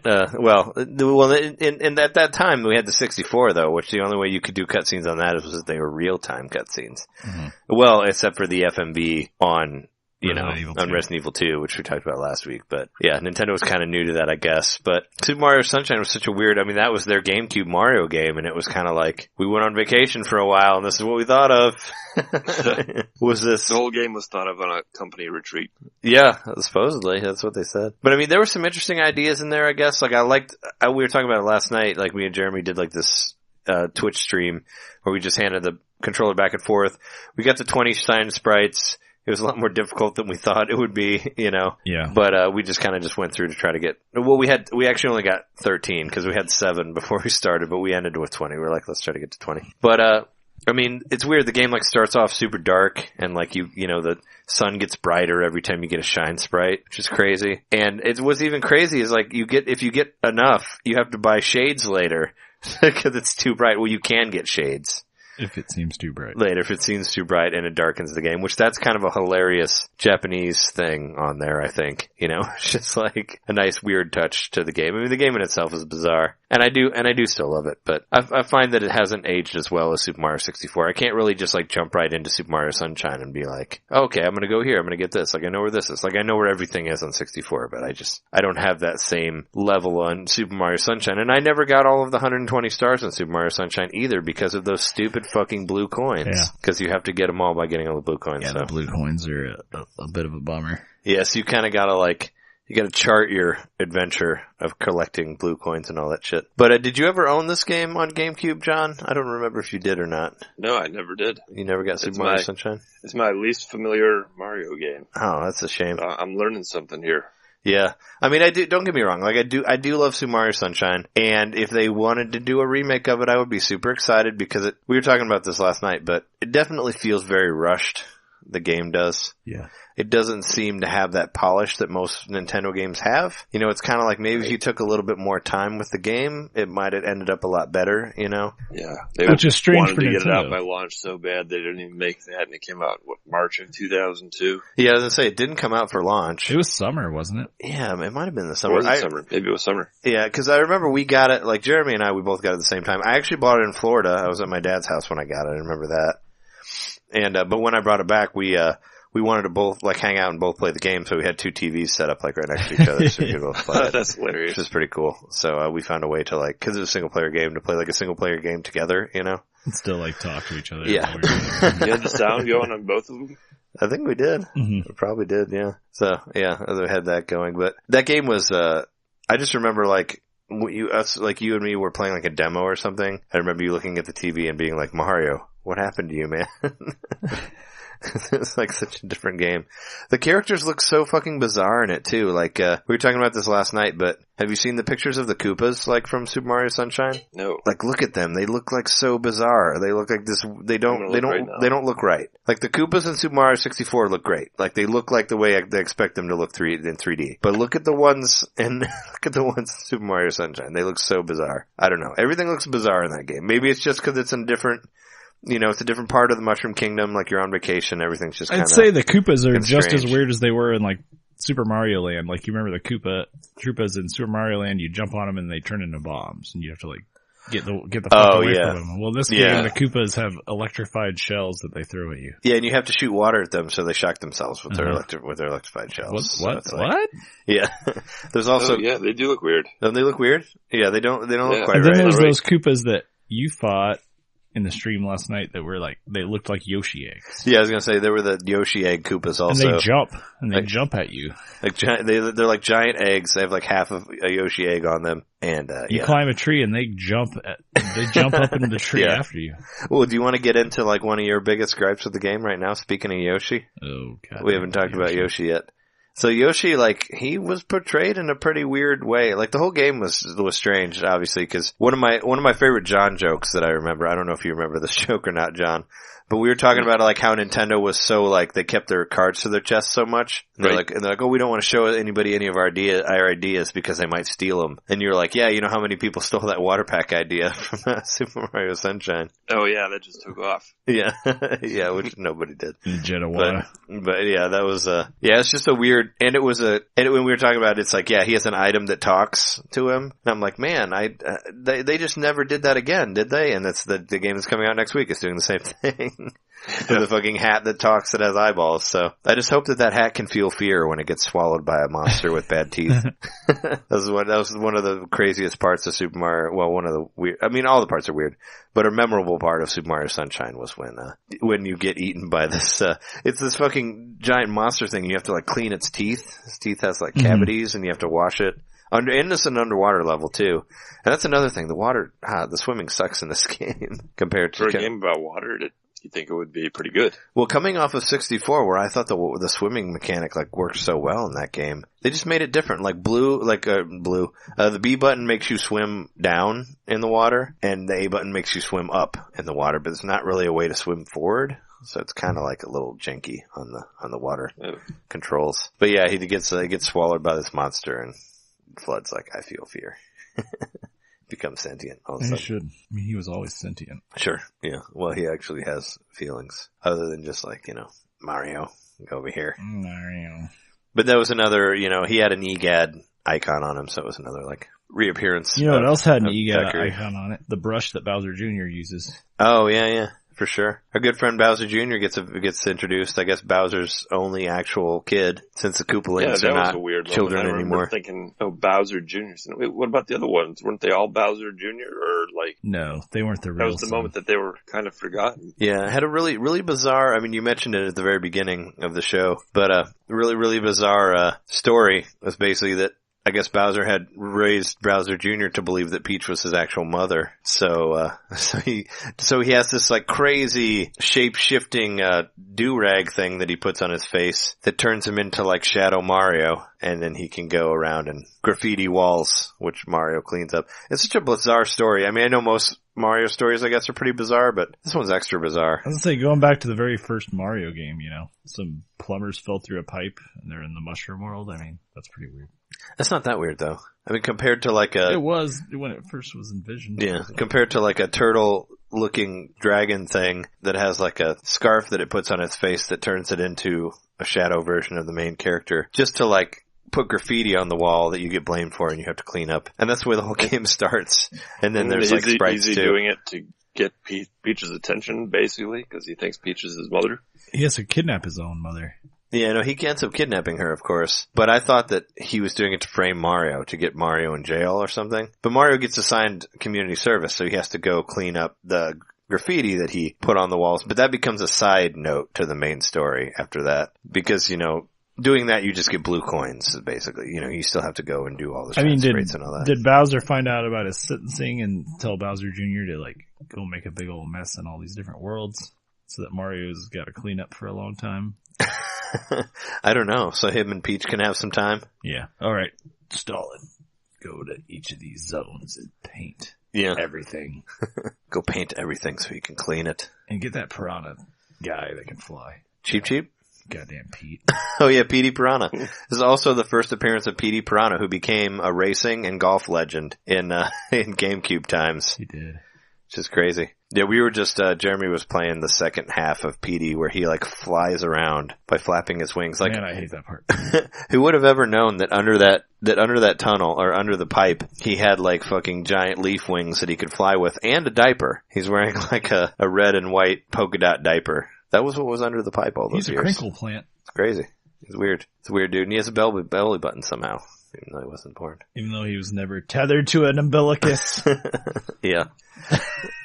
And at that time we had the 64 though, which the only way you could do cutscenes on that was if they were real time cutscenes. Mm-hmm. Well, except for the FMV on Resident Evil 2, which we talked about last week. But yeah, Nintendo was kind of new to that, I guess. But Super Mario Sunshine was such a weird, I mean, that was their GameCube Mario game, and it was kind of like, we went on vacation for a while, and this is what we thought of. Was this... The whole game was thought of on a company retreat. Yeah, supposedly. That's what they said. But I mean, there were some interesting ideas in there, I guess. Like, we were talking about it last night, like me and Jeremy did like this Twitch stream where we just handed the controller back and forth. We got the 20 shine sprites. It was a lot more difficult than we thought it would be, you know. Yeah. But we just kind of went through to try to get. Well, we actually only got 13 because we had 7 before we started, but we ended with 20. We were like, let's try to get to 20. But I mean, it's weird. The game like starts off super dark, and like you know, the sun gets brighter every time you get a shine sprite, which is crazy. And what's even crazy is like if you get enough, you have to buy shades later because it's too bright. Well, you can get shades. If it seems too bright. Later, if it seems too bright and it darkens the game, which that's kind of a hilarious Japanese thing on there, I think. You know, it's just like a nice weird touch to the game. I mean, the game in itself is bizarre. And I do still love it, but I find that it hasn't aged as well as Super Mario 64. I can't really just like jump right into Super Mario Sunshine and be like, okay, I'm gonna go here, I'm gonna get this. Like, I know where this is. Like, I know where everything is on 64, but I don't have that same level on Super Mario Sunshine. And I never got all of the 120 stars on Super Mario Sunshine either because of those stupid fucking blue coins. Yeah. Because you have to get them all by getting all the blue coins. Yeah, so. The blue coins are a bit of a bummer. Yeah, so you kind of gotta you gotta chart your adventure of collecting blue coins and all that shit. But did you ever own this game on GameCube, John? I don't remember if you did or not. No, I never did. You never got Super Mario Sunshine? It's my least familiar Mario game. Oh, that's a shame. I'm learning something here. Yeah. I mean, don't get me wrong. Like, I do love Super Mario Sunshine. And if they wanted to do a remake of it, I would be super excited because we were talking about this last night, but it definitely feels very rushed. The game does. Yeah. It doesn't seem to have that polish that most Nintendo games have. You know, it's kind of like maybe if you took a little bit more time with the game, it might have ended up a lot better, you know? Yeah. Which is strange for Nintendo. Wanted to get it Nintendo. out by launch so bad they didn't even make that, and it came out, March of 2002? Yeah, I was going to say, it didn't come out for launch. It was summer, wasn't it? Yeah, it might have been the summer. Or was it summer? Maybe it was summer. Yeah, because I remember we got it, like Jeremy and I, we both got it at the same time. I actually bought it in Florida. I was at my dad's house when I got it. I remember that. And, but when I brought it back, we wanted to both like hang out and both play the game, so we had 2 TVs set up like right next to each other so we could both play it. That's hilarious. Which is pretty cool. So we found a way to like, cause it was a single player game, to play like a single player game together, you know? And still like talk to each other. Yeah. You had the sound going on both of them? I think we did. Mm-hmm. We probably did, yeah. So yeah, we had that going, but that game was, I just remember like, like you and me were playing like a demo or something. I remember you looking at the TV and being like, Mario, what happened to you, man? It's like such a different game. The characters look so fucking bizarre in it too. Like, we were talking about this last night, but have you seen the pictures of the Koopas, like from Super Mario Sunshine? No. Like, look at them. They look like so bizarre. They look like this, they don't look right. Like the Koopas in Super Mario 64 look great. Like they look like the way they expect them to look in 3D. But look at the ones in Super Mario Sunshine. They look so bizarre. I don't know. Everything looks bizarre in that game. Maybe it's just because it's in different, it's a different part of the Mushroom Kingdom, like you're on vacation, everything's just kind of... I'd say the Koopas are just strange. as weird as they were in, like, Super Mario Land. Like, you remember the Koopas in Super Mario Land, you jump on them and they turn into bombs, and you have to, like, get the fuck away from them. Well, this game, the Koopas have electrified shells that they throw at you. Yeah, and you have to shoot water at them so they shock themselves with their electrified shells. What? So what? Yeah. There's also... Oh, yeah, they do look weird. Don't they look weird? Yeah, they don't look quite and then right. there's those Koopas that you fought in the stream last night that were like, they looked like Yoshi eggs. Yeah, I was gonna say, there were the Yoshi egg Koopas also. And they jump at you. Like they're like giant eggs. They have like half of a Yoshi egg on them. And, you climb a tree and they jump up into the tree after you. Well, do you want to get into like one of your biggest gripes with the game right now? Speaking of Yoshi. Oh, God. We haven't talked about Yoshi yet. So Yoshi, like, he was portrayed in a pretty weird way. Like, the whole game was strange, obviously, because one of my favorite John jokes that I remember, I don't know if you remember this joke or not, John, but we were talking about, like, how Nintendo was so, like, they kept their cards to their chest so much. And they're like, oh, we don't want to show anybody any of our ideas because they might steal them. And you're like, yeah, you know how many people stole that water pack idea from Super Mario Sunshine? Oh, yeah, that just took off. Yeah. Yeah, which nobody did. Jet of water. But yeah, that was, it's just a weird, and when we were talking about it, it's like, yeah, he has an item that talks to him. And I'm like, man, they just never did that again, did they? And that's the game that's coming out next week is doing the same thing. With a fucking hat that talks that has eyeballs. So I just hope that hat can feel fear when it gets swallowed by a monster with bad teeth. That was one of the craziest parts of Super Mario. Well, one of the weird, I mean, all the parts are weird, but a memorable part of Super Mario Sunshine was when you get eaten by this, it's this fucking giant monster thing. You have to like clean its teeth. Its teeth has like cavities and you have to wash it. And it's an underwater level too. And that's another thing. The swimming sucks in this game compared to... For a game about water, you think it would be pretty good. Well, coming off of 64, where I thought the swimming mechanic like worked so well in that game, they just made it different. Like the B button makes you swim down in the water, and the A button makes you swim up in the water. But it's not really a way to swim forward, so it's kind of like a little janky on the water controls. But yeah, he gets swallowed by this monster, and Flood's like, I feel fear. Becomes sentient all of a sudden. He should. I mean, he was always sentient. Sure, yeah. Well, he actually has feelings other than just like, Mario, go over here. Mario. But that was another, he had an EGAD icon on him, so it was another like reappearance. You know what else had an EGAD icon on it? The brush that Bowser Jr. uses. Oh, yeah. For sure. Our good friend Bowser Jr. gets introduced. I guess Bowser's only actual kid, since the Koopalings are not children anymore. Thinking, Bowser Jr. Wait, what about the other ones? Weren't they all Bowser Jr. or like? No, they weren't the real. That was the moment that they were kind of forgotten. Yeah, it had a really, really bizarre. I mean, you mentioned it at the very beginning of the show, but really, really bizarre story was basically that. I guess Bowser had raised Bowser Jr. to believe that Peach was his actual mother. So he has this like crazy shape-shifting, do-rag thing that he puts on his face that turns him into like Shadow Mario. And then he can go around and graffiti walls, which Mario cleans up. It's such a bizarre story. I mean, I know most Mario stories, I guess, are pretty bizarre, but this one's extra bizarre. I was gonna say, going back to the very first Mario game, some plumbers fell through a pipe and they're in the mushroom world. I mean, that's pretty weird. That's not that weird, though. I mean, compared to like It was when it first was envisioned. Yeah, compared to like a turtle-looking dragon thing that has like a scarf that it puts on its face that turns it into a shadow version of the main character. Just to like put graffiti on the wall that you get blamed for and you have to clean up. And that's where the whole game starts. And then there's like sprites too. Is he doing it to get Peach's attention, basically, because he thinks Peach is his mother? He has to kidnap his own mother. Yeah, no, he ends up kidnapping her, of course. But I thought that he was doing it to frame Mario, to get Mario in jail or something. But Mario gets assigned community service, so he has to go clean up the graffiti that he put on the walls. But that becomes a side note to the main story after that. Because, doing that, you just get blue coins, basically. You know, you still have to go and do all the strength rates and all that. Did Bowser find out about his sentencing and tell Bowser Jr. to, like, go make a big old mess in all these different worlds so that Mario's got to clean up for a long time? I don't know. So him and Peach can have some time? Yeah. All right. Stalin, go to each of these zones and paint everything. Go paint everything so you can clean it. And get that piranha guy that can fly. Cheap? Goddamn Pete. Oh yeah, Petey Piranha. This is also the first appearance of Petey Piranha, who became a racing and golf legend in GameCube times. He did. Which is crazy. Yeah, we were just, Jereme was playing the second half of Petey where he like flies around by flapping his wings. Like, man, I hate that part. Who would have ever known that under that tunnel or under the pipe, he had like fucking giant leaf wings that he could fly with and a diaper. He's wearing like a red and white polka dot diaper. That was what was under the pipe all those years. He's a crinkle plant. It's crazy. It's weird. It's a weird dude. And he has a belly button somehow, even though he wasn't born. Even though he was never tethered to an umbilicus. Yeah.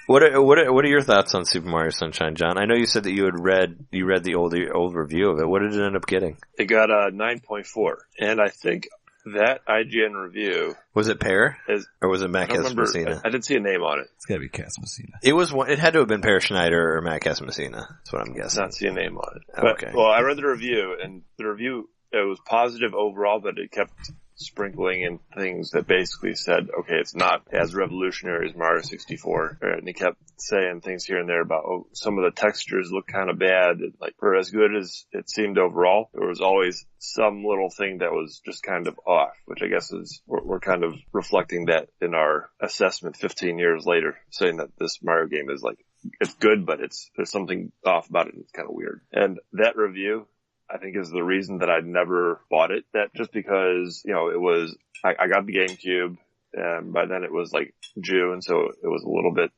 What are your thoughts on Super Mario Sunshine, John? I know you said that you read the old review of it. What did it end up getting? It got a 9.4, and I think that IGN review was it Pear or was it Matt Casamassina? I didn't see a name on it. It's got to be Casamassina. It was one. It had to have been Pear Schneider or Matt Casamassina. That's what I'm guessing. Not see a name on it. Okay. Well, I read the review, and the review it was positive overall, but it kept sprinkling in things that basically said, okay, it's not as revolutionary as Mario 64. And he kept saying things here and there about, oh, some of the textures look kind of bad. Like, for as good as it seemed overall, there was always some little thing that was just kind of off, which I guess is, we're kind of reflecting that in our assessment 15 years later, saying that this Mario game is like, it's good, but there's something off about it and it's kind of weird. And that review, I think, is the reason that I'd never bought it. That just because, you know, it was, I got the GameCube, and by then it was like June, so it was a little bit,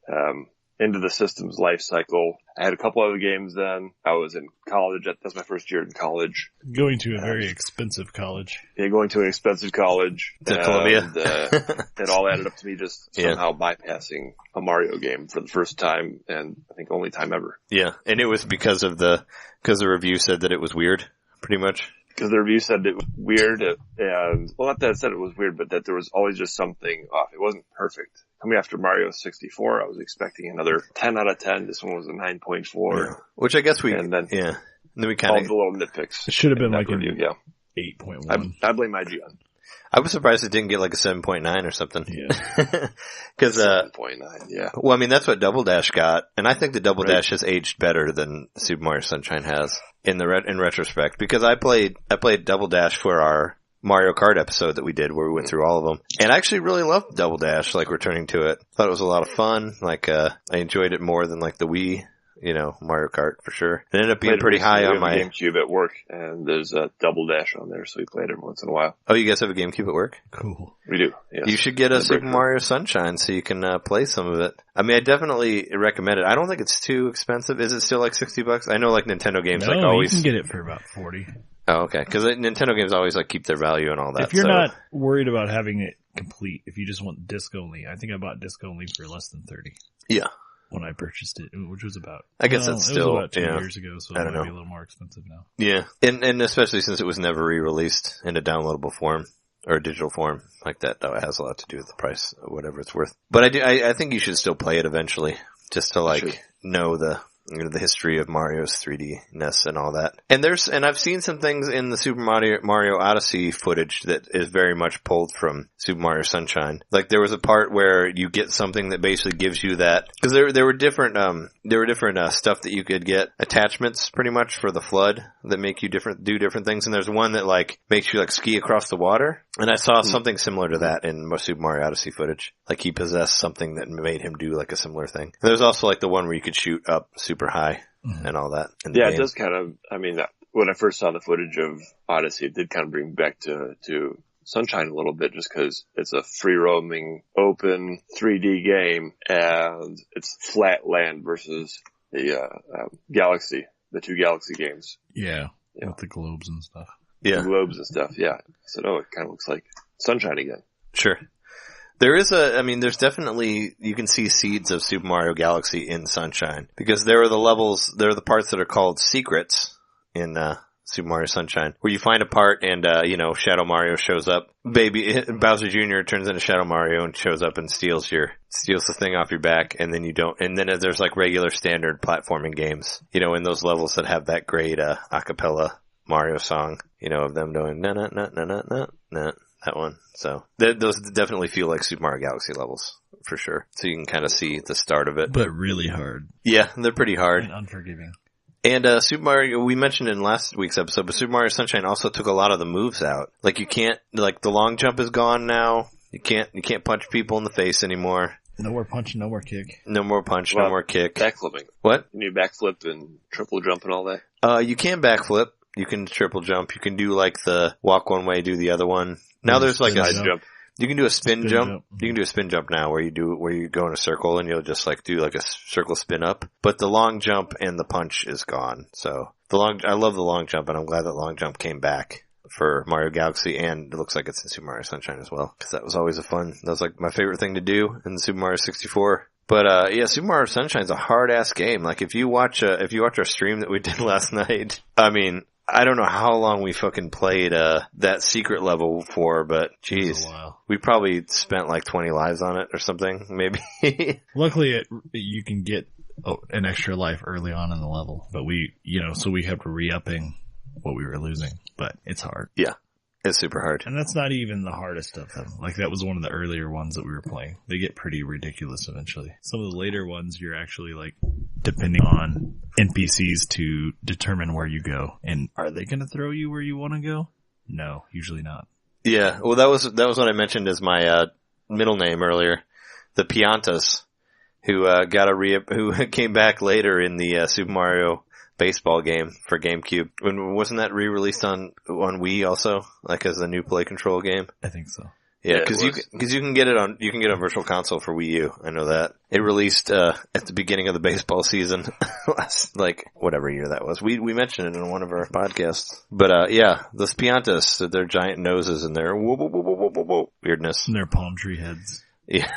into the system's life cycle. I had a couple other games then. I was in college. That's my first year in college. Going to a very expensive college. Yeah, going to an expensive college. To Columbia. It all added up to me just somehow bypassing a Mario game for the first time, and I think only time ever. Yeah, and it was because the review said that it was weird, pretty much. Because the review said it was weird, and, well, not that it said it was weird, but that there was always just something off. It wasn't perfect. Coming after Mario 64, I was expecting another 10 out of 10. This one was a 9.4. Yeah. Which I guess and then we kind of... all the little nitpicks. It should have been like review, an 8.1. I blame IGN. I was surprised it didn't get like a 7.9 or something. Yeah. Cause, 7.9, yeah. Well, I mean, that's what Double Dash got. And I think the Double Dash has aged better than Super Mario Sunshine has in retrospect. Because I played Double Dash for our Mario Kart episode that we did where we went through all of them. And I actually really loved Double Dash, like returning to it. Thought it was a lot of fun. Like, I enjoyed it more than like the Wii. You know, Mario Kart for sure. It ended up being pretty high on my GameCube at work, and there's a Double Dash on there, so we play it every once in a while. Oh, you guys have a GameCube at work? Cool. We do. Yes. You should get a Super Mario Sunshine so you can play some of it. I mean, I definitely recommend it. I don't think it's too expensive. Is it still like $60? I know like Nintendo games like always. You can get it for about 40. Oh, okay. Because Nintendo games always like keep their value and all that. If you're not worried about having it complete, if you just want disc only, I think I bought disc only for less than 30. Yeah. When I purchased it, which was about, I guess that's still, it was about 2 years ago, so it might be a little more expensive now. Yeah. And especially since it was never re-released in a downloadable form or a digital form like that, though, it has a lot to do with the price of whatever it's worth. But I think you should still play it eventually just to like know the history of Mario's 3D-ness and all that. And I've seen some things in the Super Mario Odyssey footage that is very much pulled from Super Mario Sunshine. Like there was a part where you get something that basically gives you that, because there were different stuff that you could get, attachments pretty much for the FLUDD that make you do different things. And there's one that like makes you like ski across the water. And I saw something similar to that in Super Mario Odyssey footage. Like he possessed something that made him do like a similar thing. And there's also like the one where you could shoot up super high and all that. Yeah, it does kind of, I mean, when I first saw the footage of Odyssey, it did kind of bring me back to Sunshine a little bit, just because it's a free-roaming, open 3D game, and it's flat land versus the Galaxy, the two Galaxy games. Yeah, with the globes and stuff. Yeah. The globes and stuff, yeah. I said, it kind of looks like Sunshine again. Sure. There's definitely, you can see seeds of Super Mario Galaxy in Sunshine, because there are the parts that are called secrets in Super Mario Sunshine, where you find a part and, Shadow Mario shows up. Bowser Jr. turns into Shadow Mario and shows up and steals the thing off your back, and then you don't, and then there's like regular standard platforming games, in those levels that have that great, acapella Mario song, of them doing na na na na na na na, that one. So those definitely feel like Super Mario Galaxy levels for sure. So you can kind of see the start of it, but really hard. Yeah, they're pretty hard and unforgiving. And Super Mario, we mentioned in last week's episode, but Super Mario Sunshine also took a lot of the moves out. Like you can't, like the long jump is gone now. You can't punch people in the face anymore. No more punch, no more kick. No more punch, no more kick. Backflipping. What? Can you backflip and triple jump and all that? You can backflip. You can triple jump. You can do like the walk one way, do the other one. Now there's like a jump. You can do a spin jump. You can do a spin jump now where you go in a circle and you'll just like do like a circle spin up. But the long jump and the punch is gone. So I love the long jump, and I'm glad that long jump came back for Mario Galaxy, and it looks like it's in Super Mario Sunshine as well. Cause that was always that was like my favorite thing to do in Super Mario 64. But, Super Mario Sunshine's a hard ass game. Like if you watch our stream that we did last night, I mean, I don't know how long we fucking played, that secret level for, but geez, we probably spent like 20 lives on it or something, maybe. Luckily you can get an extra life early on in the level, but so we have to re-upping what we were losing, but it's hard. Yeah. It's super hard. And that's not even the hardest of them. Like that was one of the earlier ones that we were playing. They get pretty ridiculous eventually. Some of the later ones you're actually like depending on NPCs to determine where you go. And are they going to throw you where you want to go? No, usually not. Yeah. Well, that was what I mentioned as my, middle name earlier. The Piantas, who came back later in the, Super Mario baseball game for GameCube. Wasn't that re-released on Wii also, like as a new play control game? I think so. Yeah, because you can get it on Virtual Console for Wii U. I know that it released at the beginning of the baseball season, last like whatever year that was. We mentioned it in one of our podcasts. But those Piantas, their giant noses and their weirdness, and their palm tree heads. Yeah.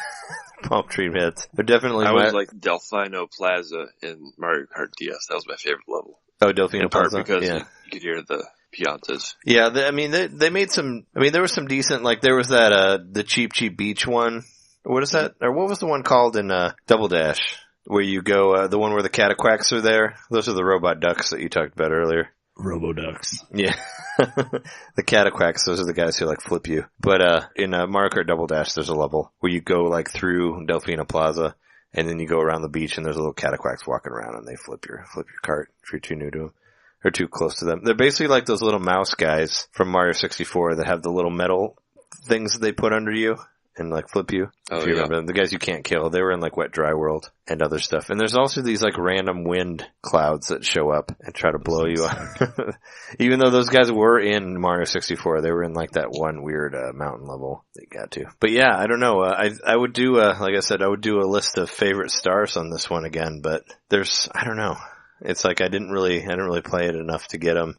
Palm tree heads. They're definitely. I was like Delfino Plaza in Mario Kart DS. That was my favorite level. Oh, Delfino Plaza. Because you could hear the Piantas. Yeah, they made some. I mean, there was some decent. Like there was that the Cheap Beach one. What is that? Or what was the one called in Double Dash where you go? The one where the Cataquacks are there. Those are the robot ducks that you talked about earlier. Robo-ducks. Yeah. The Cataquacks, those are the guys who like flip you. But, in Mario Kart Double Dash, there's a level where you go like through Delfino Plaza and then you go around the beach and there's little Cataquacks walking around and they flip your cart if you're too new to them or too close to them. They're basically like those little mouse guys from Mario 64 that have the little metal things they put under you and like flip you. If you remember them. The guys you can't kill. They were in like Wet Dry World and other stuff. And there's also these like random wind clouds that show up and try to blow you up. Even though those guys were in Mario 64, they were in like that one weird mountain level they got to. But yeah, I don't know. I would do like I said, I would do a list of favorite stars on this one again, but I don't know. It's like I didn't really play it enough to get them.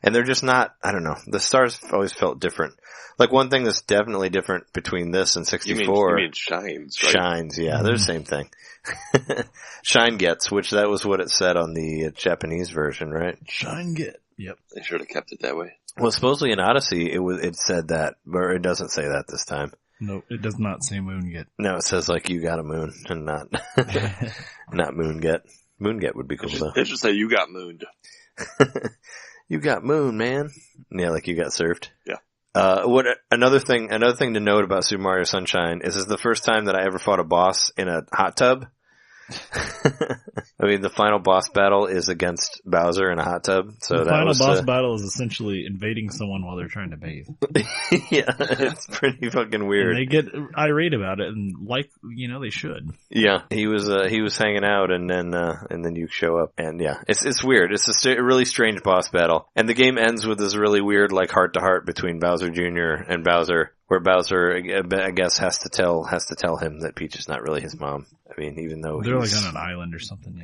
And they're just not, I don't know. The stars always felt different. Like one thing that's definitely different between this and 64. You mean shines, right? Shines, yeah. Mm-hmm. They're the same thing. Shine gets, which that was what it said on the Japanese version, right? Shine get. Yep. They should have kept it that way. Well, supposedly in Odyssey, it said that, but it doesn't say that this time. No, it does not say moon get. No, it says like you got a moon and not, not moon get. Moon get would be cool though. It should say you got mooned. You got moon, man. Yeah, like you got served. Yeah. Another thing to note about Super Mario Sunshine is this is the first time that I ever fought a boss in a hot tub. I mean, the final boss battle is against Bowser in a hot tub. So the final boss battle is essentially invading someone while they're trying to bathe. Yeah, it's pretty fucking weird. And they get irate about it, and they should. Yeah, he was hanging out, and then you show up, and yeah, it's weird. It's a really strange boss battle, and the game ends with this really weird like heart to heart between Bowser Jr. and Bowser, where Bowser, I guess, has to tell him that Peach is not really his mom. I mean, even though they're like on an island or something.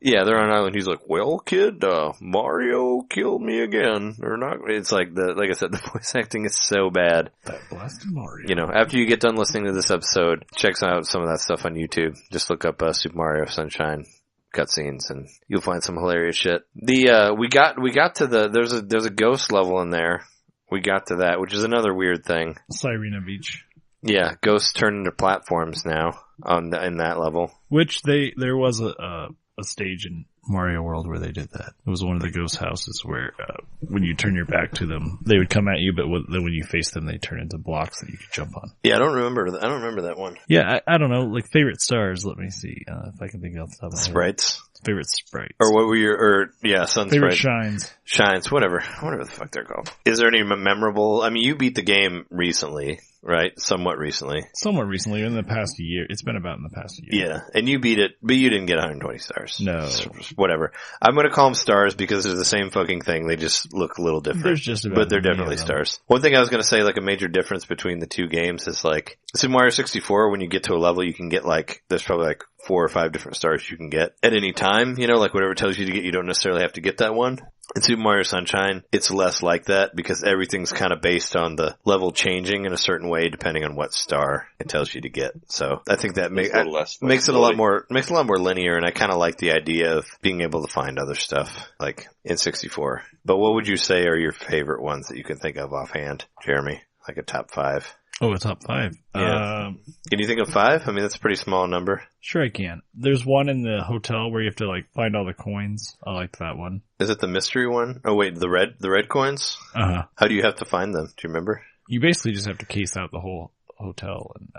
Yeah, they're on an island. He's like, "Well, kid, Mario killed me again," or not. It's like like I said, the voice acting is so bad. That blasted Mario. You know, after you get done listening to this episode, check out some of that stuff on YouTube. Just look up Super Mario Sunshine cutscenes, and you'll find some hilarious shit. We got to there's a ghost level in there. We got to that, which is another weird thing. Sirena Beach. Yeah, ghosts turn into platforms now in that level. Which there was a stage in Mario World where they did that. It was one of the ghost houses where when you turn your back to them, they would come at you, but then when you face them, they turn into blocks that you could jump on. Yeah, I don't remember that one. Yeah, I don't know. Like favorite stars. Let me see if I can think off the top of my head. Sprites. Favorite sprites. Or what were sun favorite sprites. shines. Whatever the fuck they're called. Is there any memorable, I mean, you beat the game recently, right? Somewhat recently, in the past year. It's been about in the past year. Yeah, and you beat it, but you didn't get 120 stars. No. Whatever. I'm gonna call them stars because they're the same fucking thing. They just look a little different. But they're definitely stars. One thing I was gonna say, like a major difference between the two games is like, Super Mario 64, when you get to a level, you can get like, there's probably like 4 or 5 different stars you can get at any time, like whatever it tells you to get, you don't necessarily have to get that one. In Super Mario Sunshine, it's less like that because everything's kind of based on the level changing in a certain way depending on what star it tells you to get. So I think that makes it a lot more linear, and I kind of like the idea of being able to find other stuff like in 64. But what would you say are your favorite ones that you can think of offhand, Jereme? Like a top 5? Oh, a top 5. Yeah. Can you think of 5? I mean, that's a pretty small number. Sure I can. There's one in the hotel where you have to like find all the coins. I like that one. Is it the mystery one? Oh wait, the red coins? Uh-huh. How do you have to find them? Do you remember? You basically just have to case out the whole hotel and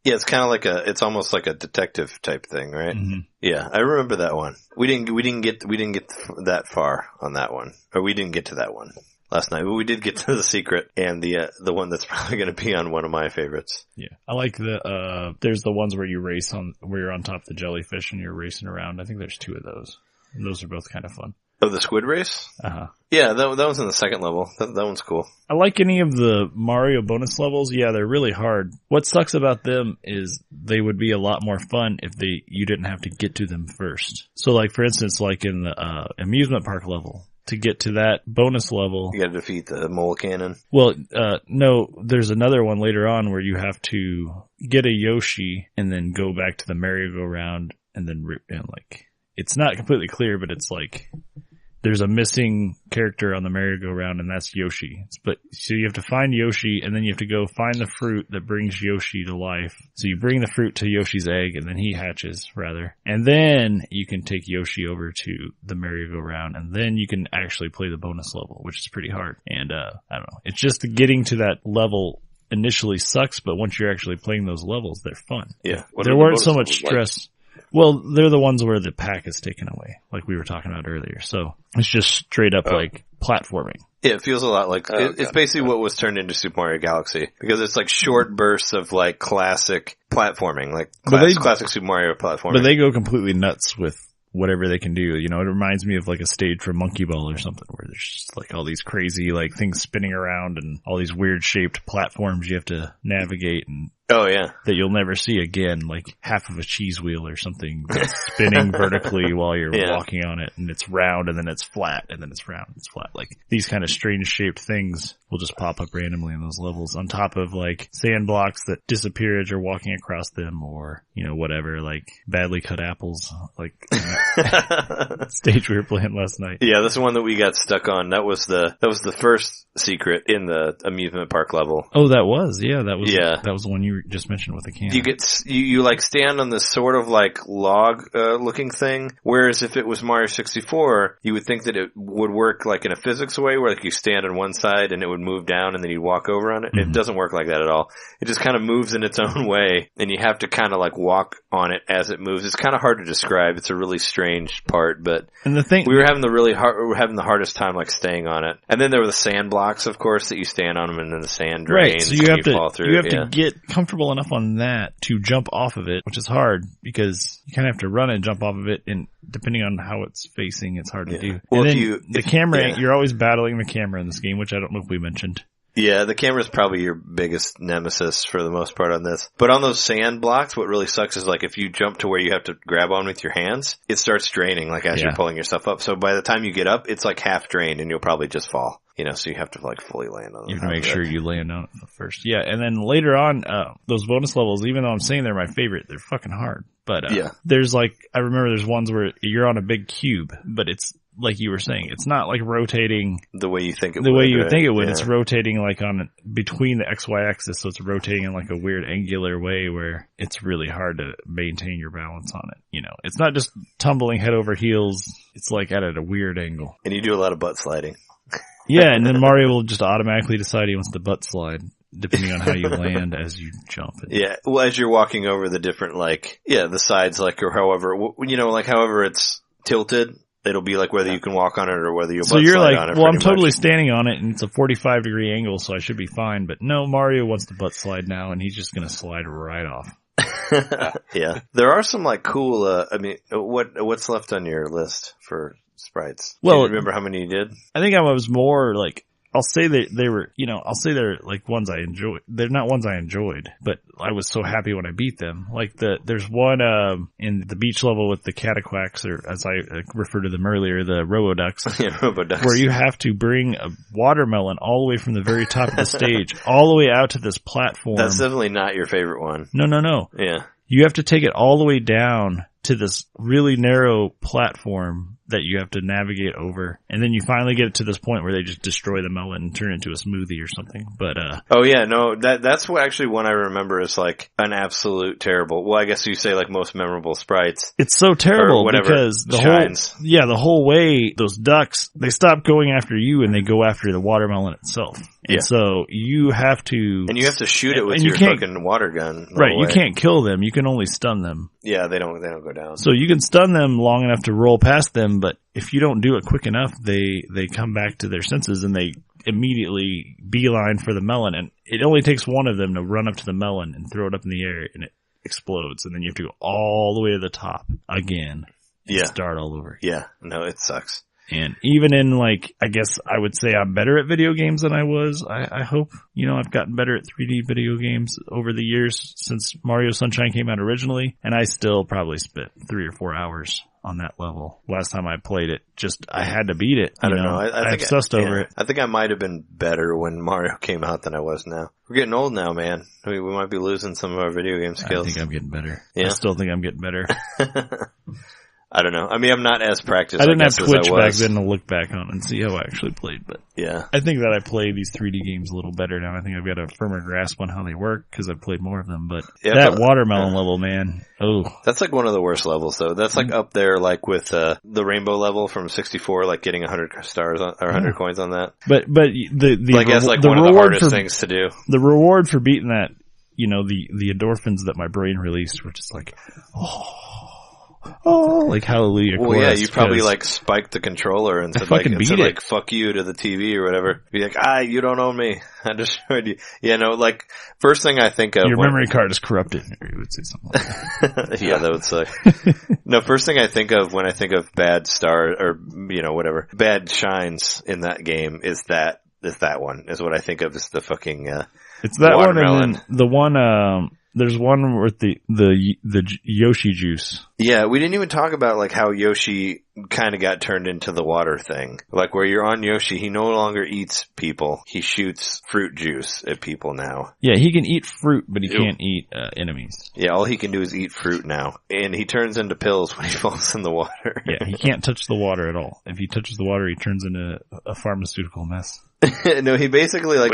yeah, it's kind of like it's almost like a detective type thing, right? Mm-hmm. Yeah, I remember that one. We didn't get that far on that one. Or we didn't get to that one last night, but we did get to the secret and the one that's probably going to be on one of my favorites. Yeah. I like there's the ones where you race where you're on top of the jellyfish and you're racing around. I think there's 2 of those. And those are both kind of fun. Oh, the squid race? Uh-huh. Yeah, that one's in the second level. That one's cool. I like any of the Mario bonus levels. Yeah, they're really hard. What sucks about them is they would be a lot more fun if you didn't have to get to them first. So like, for instance, like in the amusement park level, to get to that bonus level, you gotta defeat the mole cannon. Well, no, there's another one later on where you have to get a Yoshi and then go back to the merry-go-round and then like, it's not completely clear, but it's like, there's a missing character on the merry-go-round, and that's Yoshi. So you have to find Yoshi, and then you have to go find the fruit that brings Yoshi to life. So you bring the fruit to Yoshi's egg, and then he hatches, rather. And then you can take Yoshi over to the merry-go-round, and then you can actually play the bonus level, which is pretty hard. And, I don't know. It's just getting to that level initially sucks, but once you're actually playing those levels, they're fun. Yeah. There weren't so much stress. Like? Well, they're the ones where the pack is taken away, like we were talking about earlier. So it's just straight up like platforming. Yeah, it feels a lot like it's basically what was turned into Super Mario Galaxy, because it's like short bursts of like classic platforming, like classic Super Mario platforming. But they go completely nuts with whatever they can do. It reminds me of like a stage from Monkey Ball or something where there's just like all these crazy like things spinning around and all these weird shaped platforms you have to navigate, and oh yeah, that you'll never see again, like half of a cheese wheel or something that's spinning vertically while you're walking on it, and it's round and then it's flat and then it's round and it's flat. Like these kind of strange shaped things will just pop up randomly in those levels on top of like sand blocks that disappear as you're walking across them, or whatever, like badly cut apples, like stage we were playing last night. Yeah, that's the one that we got stuck on. That was the first secret in the amusement park level. Oh, that was the one you just mentioned with the can. You like stand on this sort of like log looking thing, whereas if it was Mario 64, you would think that it would work like in a physics way, where like you stand on one side and it would move down and then you'd walk over on it. Mm-hmm. It doesn't work like that at all. It just kind of moves in its own way, and you have to kind of like walk on it as it moves. It's kind of hard to describe. It's a really strange part, but and the thing we were having the hardest time like staying on it. And then there were the sand blocks, of course, that you stand on them and then the sand drains. Right, so you have fall through. You have to get comfortable enough on that to jump off of it, which is hard because you kind of have to run and jump off of it, and depending on how it's facing, it's hard to do. Well, and then the camera, you're always battling the camera in this game, which I don't know if we mentioned. Yeah, the camera's probably your biggest nemesis for the most part on this. But on those sand blocks, what really sucks is like if you jump to where you have to grab on with your hands, it starts draining like as you're pulling yourself up. So by the time you get up, it's like half drained and you'll probably just fall. So you have to like fully land on it. You have to make sure you land on it first. Yeah, and then later on, those bonus levels, even though I'm saying they're my favorite, they're fucking hard. But there's like, I remember there's ones where you're on a big cube, but it's like you were saying, it's not like rotating the way you think it would. The way you would think it would. Yeah. It's rotating like on between the XY axis, so it's rotating in like a weird angular way where it's really hard to maintain your balance on it. You know, it's not just tumbling head over heels. It's like at a weird angle. And you do a lot of butt sliding. Yeah, and then Mario will just automatically decide he wants to butt slide, depending on how you land as you jump. Yeah, well, as you're walking over the different, like, the sides, like, or however, you know, like, however it's tilted, it'll be like whether you can walk on it or whether you butt slide on it. So you're like, well, I'm totally standing on it, and it's a 45-degree angle, so I should be fine. But no, Mario wants to butt slide now, and he's just going to slide right off. Yeah. There are some, like, cool, I mean, what's left on your list for sprites? Well, do you remember how many you did? I think I was more like, I'll say that they were, you know, I'll say they're like ones I enjoyed. They're not ones I enjoyed, but I was so happy when I beat them. Like there's one, in the beach level with the cataquacks, or as I referred to them earlier, the Roboducks. Yeah, Roboducks. Where you have to bring a watermelon all the way from the very top of the stage, all the way out to this platform. That's definitely not your favorite one. No. Yeah. You have to take it all the way down to this really narrow platform that you have to navigate over. And then you finally get it to this point where they just destroy the melon and turn it into a smoothie or something. But, oh yeah, no, that's what actually one I remember is like an absolute terrible, well, I guess you say like most memorable sprites. It's so terrible because the whole way, those ducks, they stop going after you and they go after the watermelon itself. And so you have to... And you have to shoot it with your fucking water gun. Right, you can't kill them, you can only stun them. Yeah, they don't go down. So you can stun them long enough to roll past them, but if you don't do it quick enough, they come back to their senses and they immediately beeline for the melon. And it only takes one of them to run up to the melon and throw it up in the air and it explodes. And then you have to go all the way to the top again and start all over. Yeah, no, it sucks. And even in like, I guess I would say I'm better at video games than I was. I hope, you know, I've gotten better at 3D video games over the years since Mario Sunshine came out originally. And I still probably spent 3 or 4 hours on that level. Last time I played it, I had to beat it. I don't know. I obsessed over it. I think I might have been better when Mario came out than I was now. We're getting old now, man. We might be losing some of our video game skills. I think I'm getting better. Yeah. I still think I'm getting better. I don't know. I mean, I'm not as practiced. I didn't have Twitch back then to look back on and see how I actually played, but yeah, I think that I play these 3D games a little better now. I think I've got a firmer grasp on how they work because I've played more of them. But that watermelon level, man, that's like one of the worst levels, though. That's like up there, like with the rainbow level from 64, like getting 100 stars or 100 coins on that. But the like that's like one of the hardest things to do. The reward for beating that, you know, the endorphins that my brain released were just like, like hallelujah. Well, yeah, you probably like spiked the controller and said like fuck you to the TV or whatever. Be like, you don't own me. I destroyed you. Yeah, no, like first thing I think of your memory card is corrupted. You would say something like that. Yeah, that would suck. No, first thing I think of when I think of bad star or you know whatever bad shines in that game is that one is what I think of as the fucking it's that watermelon. One and then the one there's one with the Yoshi juice. Yeah, we didn't even talk about like how Yoshi kind of got turned into the water thing. Like where you're on Yoshi, he no longer eats people. He shoots fruit juice at people now. Yeah, he can eat fruit, but he can't eat enemies. Yeah, all he can do is eat fruit now. And he turns into pills when he falls in the water. Yeah, he can't touch the water at all. If he touches the water, he turns into a pharmaceutical mess. No, he basically like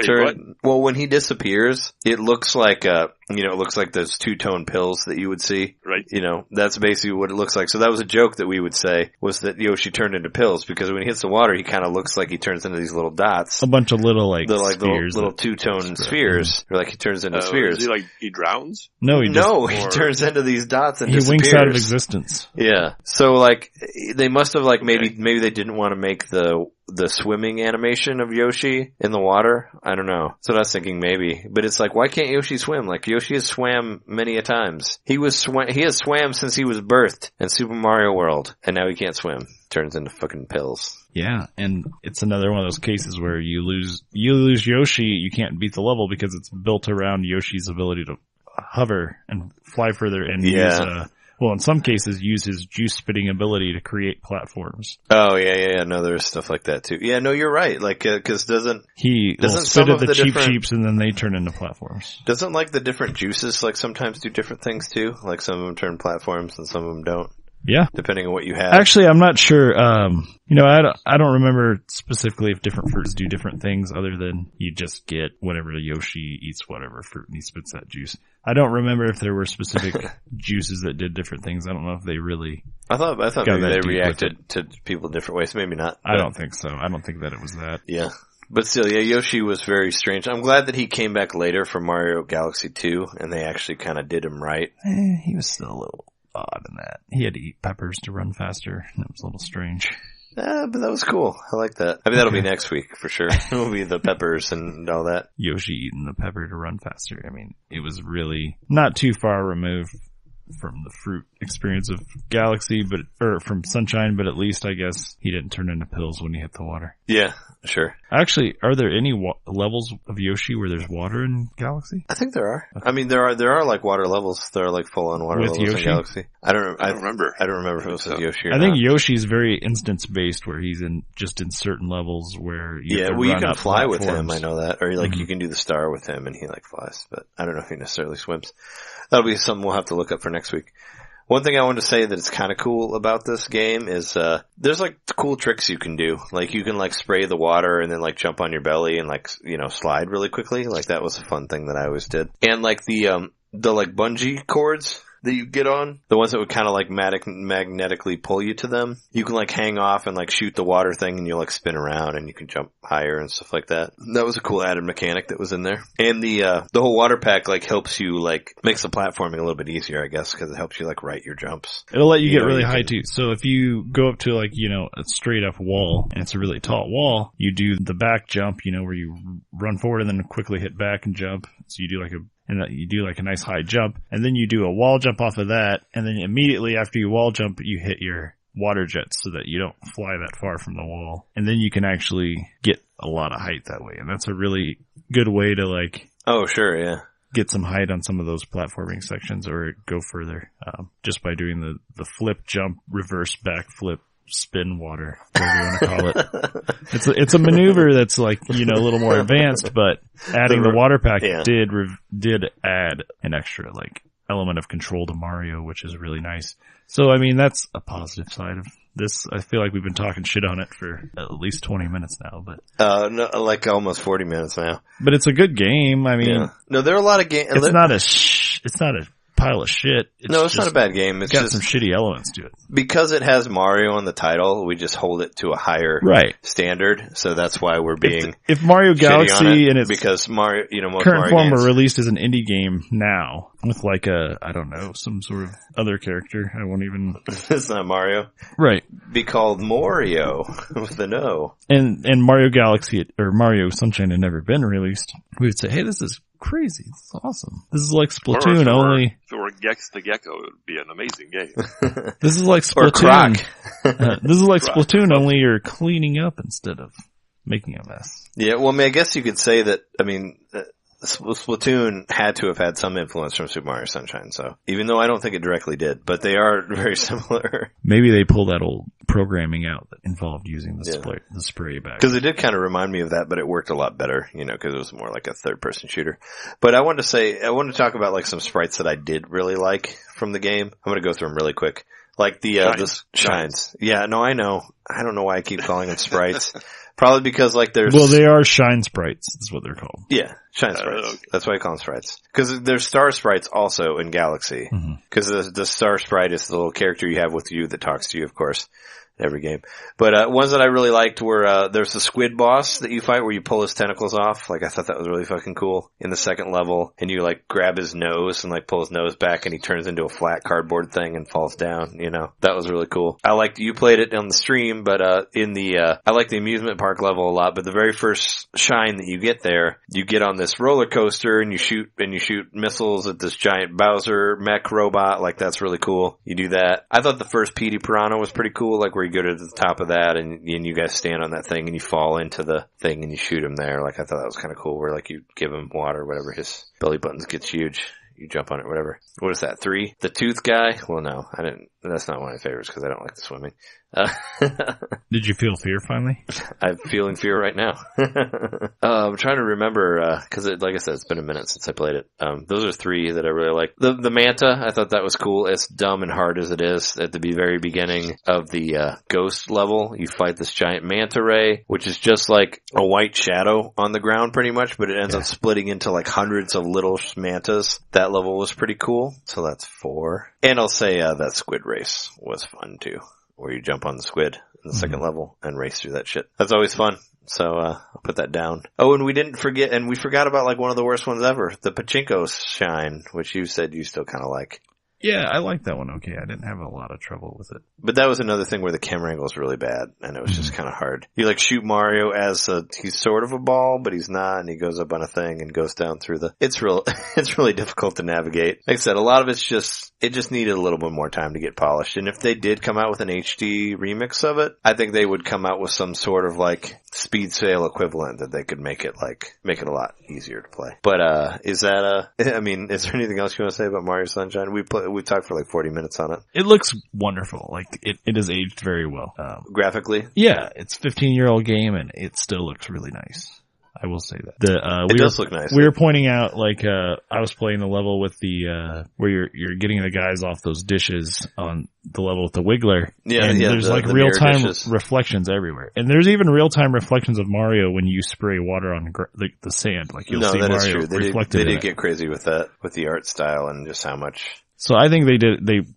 well, when he disappears, it looks like it looks like those two-tone pills that you would see. Right. You know, that's basically what it looks like. So that was a joke that we would say was that Yoshi turned into pills because when he hits the water, he kind of looks like he turns into these little dots. A bunch of little spheres. Little two-tone spheres. Or like he turns into spheres. Is he drowns? No, he turns into these dots and disappears. He winks out of existence. Yeah. So like, they must have like maybe they didn't want to make the swimming animation of Yoshi in the water. I don't know. So I was thinking maybe. But it's like, why can't Yoshi swim? Like, Yoshi has swam many a times. He has swam since he was birthed in Super Mario World. And now he can't swim. Turns into fucking pills. Yeah, and it's another one of those cases where you lose Yoshi, you can't beat the level because it's built around Yoshi's ability to hover and fly further and use Well, in some cases, use his juice spitting ability to create platforms. Oh, yeah. No, there's stuff like that too. Yeah, no, you're right. Like, cause doesn't spit some at of the the cheap different- sheeps and then they turn into platforms. Doesn't like the different juices like sometimes do different things too? Like some of them turn platforms and some of them don't, Yeah. depending on what you have. Actually, I'm not sure. I don't remember specifically if different fruits do different things other than you just get whatever Yoshi eats whatever fruit and he spits that juice. I don't remember if there were specific juices that did different things. I don't know if they really. I thought got maybe that they deep reacted to people different ways. Maybe not. I don't think so. I don't think that it was that. Yeah. But still, yeah, Yoshi was very strange. I'm glad that he came back later for Mario Galaxy 2 and they actually kind of did him right. He was still a little odd in that. He had to eat peppers to run faster. That was a little strange. But that was cool. I like that. I mean, that'll be next week for sure. It'll be the peppers and all that. Yoshi eating the pepper to run faster. I mean, it was really not too far removed from the fruit experience of Galaxy, or from Sunshine, but at least I guess he didn't turn into pills when he hit the water. Yeah, sure. Actually, are there any levels of Yoshi where there's water in Galaxy? I think there are. I mean, there are like water levels. There are like full on water With levels Yoshi? in Galaxy. I don't remember. I don't remember if it was with Yoshi or I think not. Yoshi's very instance based where he's in certain levels where you have to you run can up fly with him. platforms. I know that. Or like you can do the star with him and he like flies, but I don't know if he necessarily swims. That'll be something we'll have to look up for next week. One thing I wanted to say that is kind of cool about this game is, there's like cool tricks you can do. Like you can like spray the water and then like jump on your belly and like, slide really quickly. Like that was a fun thing that I always did. And like the like bungee cords that you get on, the ones that would kind of like magnetically pull you to them, you can like hang off and like shoot the water thing and you'll like spin around and you can jump higher and stuff like that. That was a cool added mechanic that was in there. And the whole water pack like helps you like makes the platforming a little bit easier, I guess, because it helps you like write your jumps. It'll let you get really you high can- too. So if you go up to like, a straight up wall and it's a really tall wall, you do the back jump, where you run forward and then quickly hit back and jump. So you do like a nice high jump, and then you do a wall jump off of that, and then immediately after you wall jump, you hit your water jets so that you don't fly that far from the wall. And then you can actually get a lot of height that way. And that's a really good way to like, Oh, sure, yeah. get some height on some of those platforming sections or go further, just by doing the flip, jump, reverse, backflip, spin water, whatever you want to call it. It's a maneuver that's like, a little more advanced, but adding the water pack did add an extra like element of control to Mario, which is really nice. So, I mean, that's a positive side of this. I feel like we've been talking shit on it for at least 20 minutes now, but No, like almost 40 minutes now. but it's a good game. I mean, Yeah. No, there are a lot of games. it's not a pile of shit. It's not just a bad game. It's got just some shitty elements to it. because it has Mario on the title, we just hold it to a higher Right. standard. So that's why we're being If Mario shitty on Galaxy it, and its because Mario, most current Mario form games, were released as an indie game now with like some sort of other character. I won't even. it's not Mario. Right. Be called Morio with the no. And Mario Galaxy or Mario Sunshine had never been released. We would say, hey, this is crazy. This is awesome. This is like Or Splatoon only. If it were Gex the Gecko, it would be an amazing game. This is like Or Splatoon. Croc. This is like Croc. Splatoon only you're cleaning up instead of making a mess. Yeah, well, I mean, I guess you could say that, Splatoon had to have had some influence from Super Mario Sunshine, so, even though I don't think it directly did, but they are very similar. Maybe they pull that old programming out that involved using the Yeah. spray back. Because it did kind of remind me of that, but it worked a lot better, because it was more like a third-person shooter. But I wanted to talk about like some sprites that I did really like from the game. I'm going to go through them really quick. Like the shines. Yeah, no, I know. I don't know why I keep calling them sprites. Probably because like there's... Well, they are shine sprites, is what they're called. Yeah, shine sprites. Okay. That's why I call them sprites. Because there's star sprites also in Galaxy. Because the star sprite is the little character you have with you that talks to you, of course, in every game. But ones that I really liked were there's the squid boss that you fight where you pull his tentacles off. Like I thought that was really fucking cool in the second level. And you like grab his nose and like pull his nose back and he turns into a flat cardboard thing and falls down, That was really cool. I liked you played it on the stream, but I like the amusement park level a lot, but the very first shine that you get there, you get on this roller coaster and you shoot missiles at this giant Bowser mech robot. Like that's really cool. You do that. I thought the first Petey Piranha was pretty cool, like where you go to the top of that and you guys stand on that thing and you fall into the thing and you shoot him there. Like I thought that was kind of cool where like you give him water, whatever, his belly buttons gets huge. you jump on it, whatever. What is that, 3? The tooth guy? Well, no, I didn't. That's not one of my favorites because I don't like the swimming. Did you feel fear finally? I'm feeling fear right now. I'm trying to remember, cause like I said, it's been a minute since I played it. Those are 3 that I really like. The manta, I thought that was cool. As dumb and hard as it is, at the very beginning of the, ghost level, you fight this giant manta ray, which is just like a white shadow on the ground pretty much, but it ends up splitting into like hundreds of little mantas. That level was pretty cool. So that's 4. And I'll say, that squid race was fun too, where you jump on the squid in the second level and race through that shit. That's always fun. So, I'll put that down. Oh, and we forgot about like one of the worst ones ever, the pachinko shine, which you said you still kind of like. Yeah, I like that one. Okay, I didn't have a lot of trouble with it. But that was another thing where the camera angle is really bad, and it was just kind of hard. You like shoot Mario as he's sort of a ball, but he's not, and he goes up on a thing and goes down through it's really difficult to navigate. Like I said, a lot of it just needed a little bit more time to get polished. And if they did come out with an HD remix of it, I think they would come out with some sort of like speed sale equivalent that they could make it a lot easier to play. But, is there anything else you want to say about Mario Sunshine? We talked for like 40 minutes on it. It looks wonderful. Like it has aged very well. Graphically? Yeah, it's a 15-year-old game and it still looks really nice. I will say that. It does look nice. We were pointing out, like, I was playing the level with the, where you're getting the guys off those dishes on the level with the Wiggler. Yeah, and there's like real-time dishes. Reflections everywhere. And there's even real-time reflections of Mario when you spray water on the sand. Like you'll see Mario reflected. They did get crazy with that, with the art style and just how much. So I think they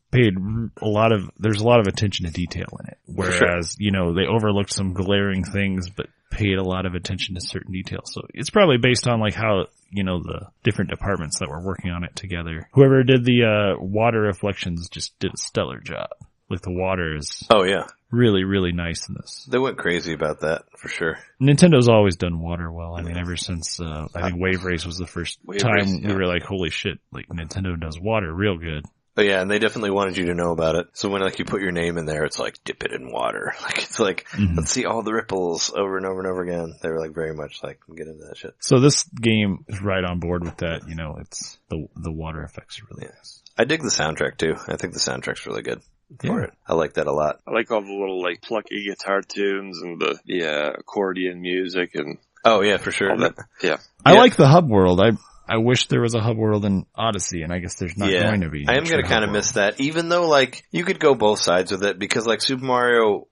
paid there's a lot of attention to detail in it. Whereas, they overlooked some glaring things, but paid a lot of attention to certain details. So it's probably based on like how, the different departments that were working on it together. Whoever did the, water reflections just did a stellar job. Like the water is. Oh yeah. Really, really nice in this. They went crazy about that, for sure. Nintendo's always done water well. I mean, ever since, I think Wave Race was the first time we were like, holy shit, like Nintendo does water real good. Oh yeah, and they definitely wanted you to know about it. So when like you put your name in there, it's like, dip it in water. Like, it's like, let's see all the ripples over and over and over again. They were like very much like, get into that shit. So this game is right on board with that. It's the water effects are really nice. I dig the soundtrack too. I think the soundtrack's really good. For it. I like that a lot. I like all the little like plucky guitar tunes and the accordion music and. Oh yeah, for sure. Yeah. I like the hub world. I wish there was a hub world in Odyssey, and I guess there's not going to be. I am going to kind of miss that, even though like you could go both sides with it, because like Super Mario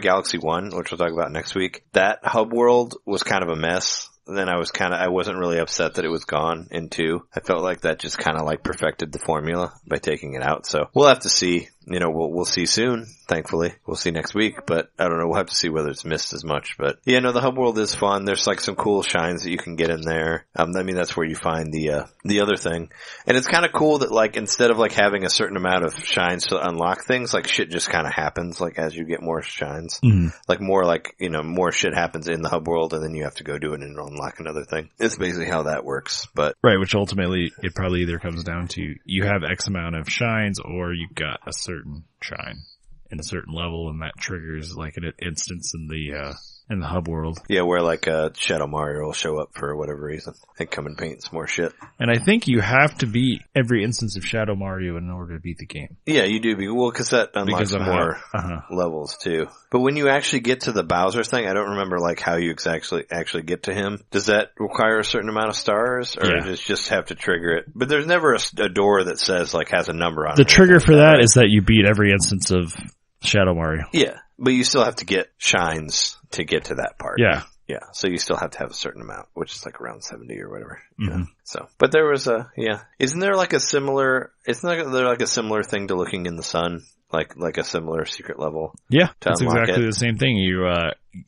Galaxy 1, which we'll talk about next week, that hub world was kind of a mess. Then I wasn't really upset that it was gone in 2. I felt like that just kind of like perfected the formula by taking it out. So we'll have to see. We'll see soon, thankfully. We'll see next week, but I don't know. We'll have to see whether it's missed as much. But yeah, no, the hub world is fun. There's like some cool shines that you can get in there. That's where you find the other thing. And it's kind of cool that like instead of like having a certain amount of shines to unlock things, like shit just kind of happens like as you get more shines. Mm-hmm. Like more shit happens in the hub world and then you have to go do it and unlock another thing. It's basically how that works. But right, which ultimately it probably either comes down to you have X amount of shines or you've got a certain shine in a certain level, and that triggers like an instance in the hub world. Yeah, where like Shadow Mario will show up for whatever reason and come and paint some more shit. And I think you have to beat every instance of Shadow Mario in order to beat the game. Yeah, you do. Because that unlocks more levels too. But when you actually get to the Bowser thing, I don't remember like how you actually get to him. Does that require a certain amount of stars, or does it just have to trigger it? But there's never a door that says like has a number on it. The trigger for that is that you beat every instance of Shadow Mario. Yeah, but you still have to get shines to get to that part. Yeah. Yeah, so you still have to have a certain amount, which is like around 70 or whatever. Mm-hmm. So, but there was isn't there like a similar thing to looking in the sun? Like a similar secret level? Yeah, that's exactly the same thing.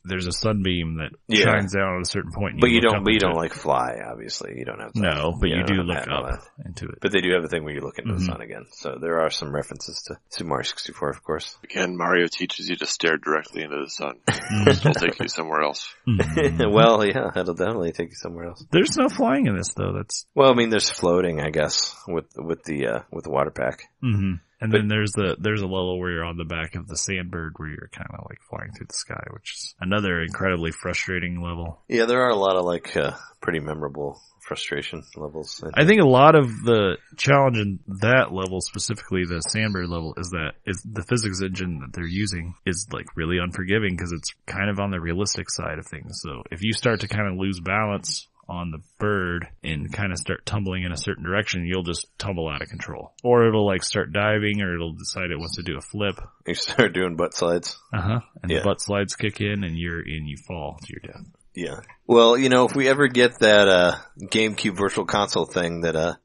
There's a sunbeam that shines down at a certain point. But you don't like fly, obviously. You don't have to. No, but you do look up into it. But they do have a thing where you look into the sun again. So there are some references to Super Mario 64, of course. Again, Mario teaches you to stare directly into the sun. It'll take you somewhere else. Well, yeah, it'll definitely take you somewhere else. There's no flying in this, though. Well, I mean, there's floating, I guess, with the water pack. Mm-hmm. And then there's a level where you're on the back of the sandbird where you're kind of like flying through the sky, which is another incredibly frustrating level. Yeah, there are a lot of like pretty memorable frustration levels. I think a lot of the challenge in that level, specifically the Sandbird level, is the physics engine that they're using is like really unforgiving because it's kind of on the realistic side of things. So if you start to kind of lose balance on the bird and kind of start tumbling in a certain direction, you'll just tumble out of control. Or it'll like start diving, or it'll decide it wants to do a flip. You start doing butt slides. And the butt slides kick in and you fall to your death. Yeah. Well, if we ever get that GameCube Virtual Console thing that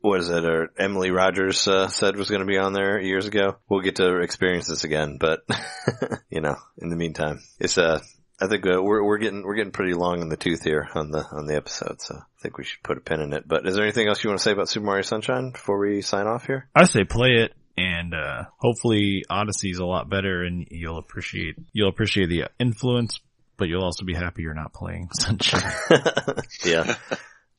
Emily Rogers said was going to be on there years ago, we'll get to experience this again. But in the meantime, it's I think we're getting pretty long in the tooth here on the episode, so I think we should put a pin in it. But is there anything else you want to say about Super Mario Sunshine before we sign off here? I say play it, and hopefully Odyssey's a lot better, and you'll appreciate the influence. But you'll also be happy you're not playing Sunshine. Yeah.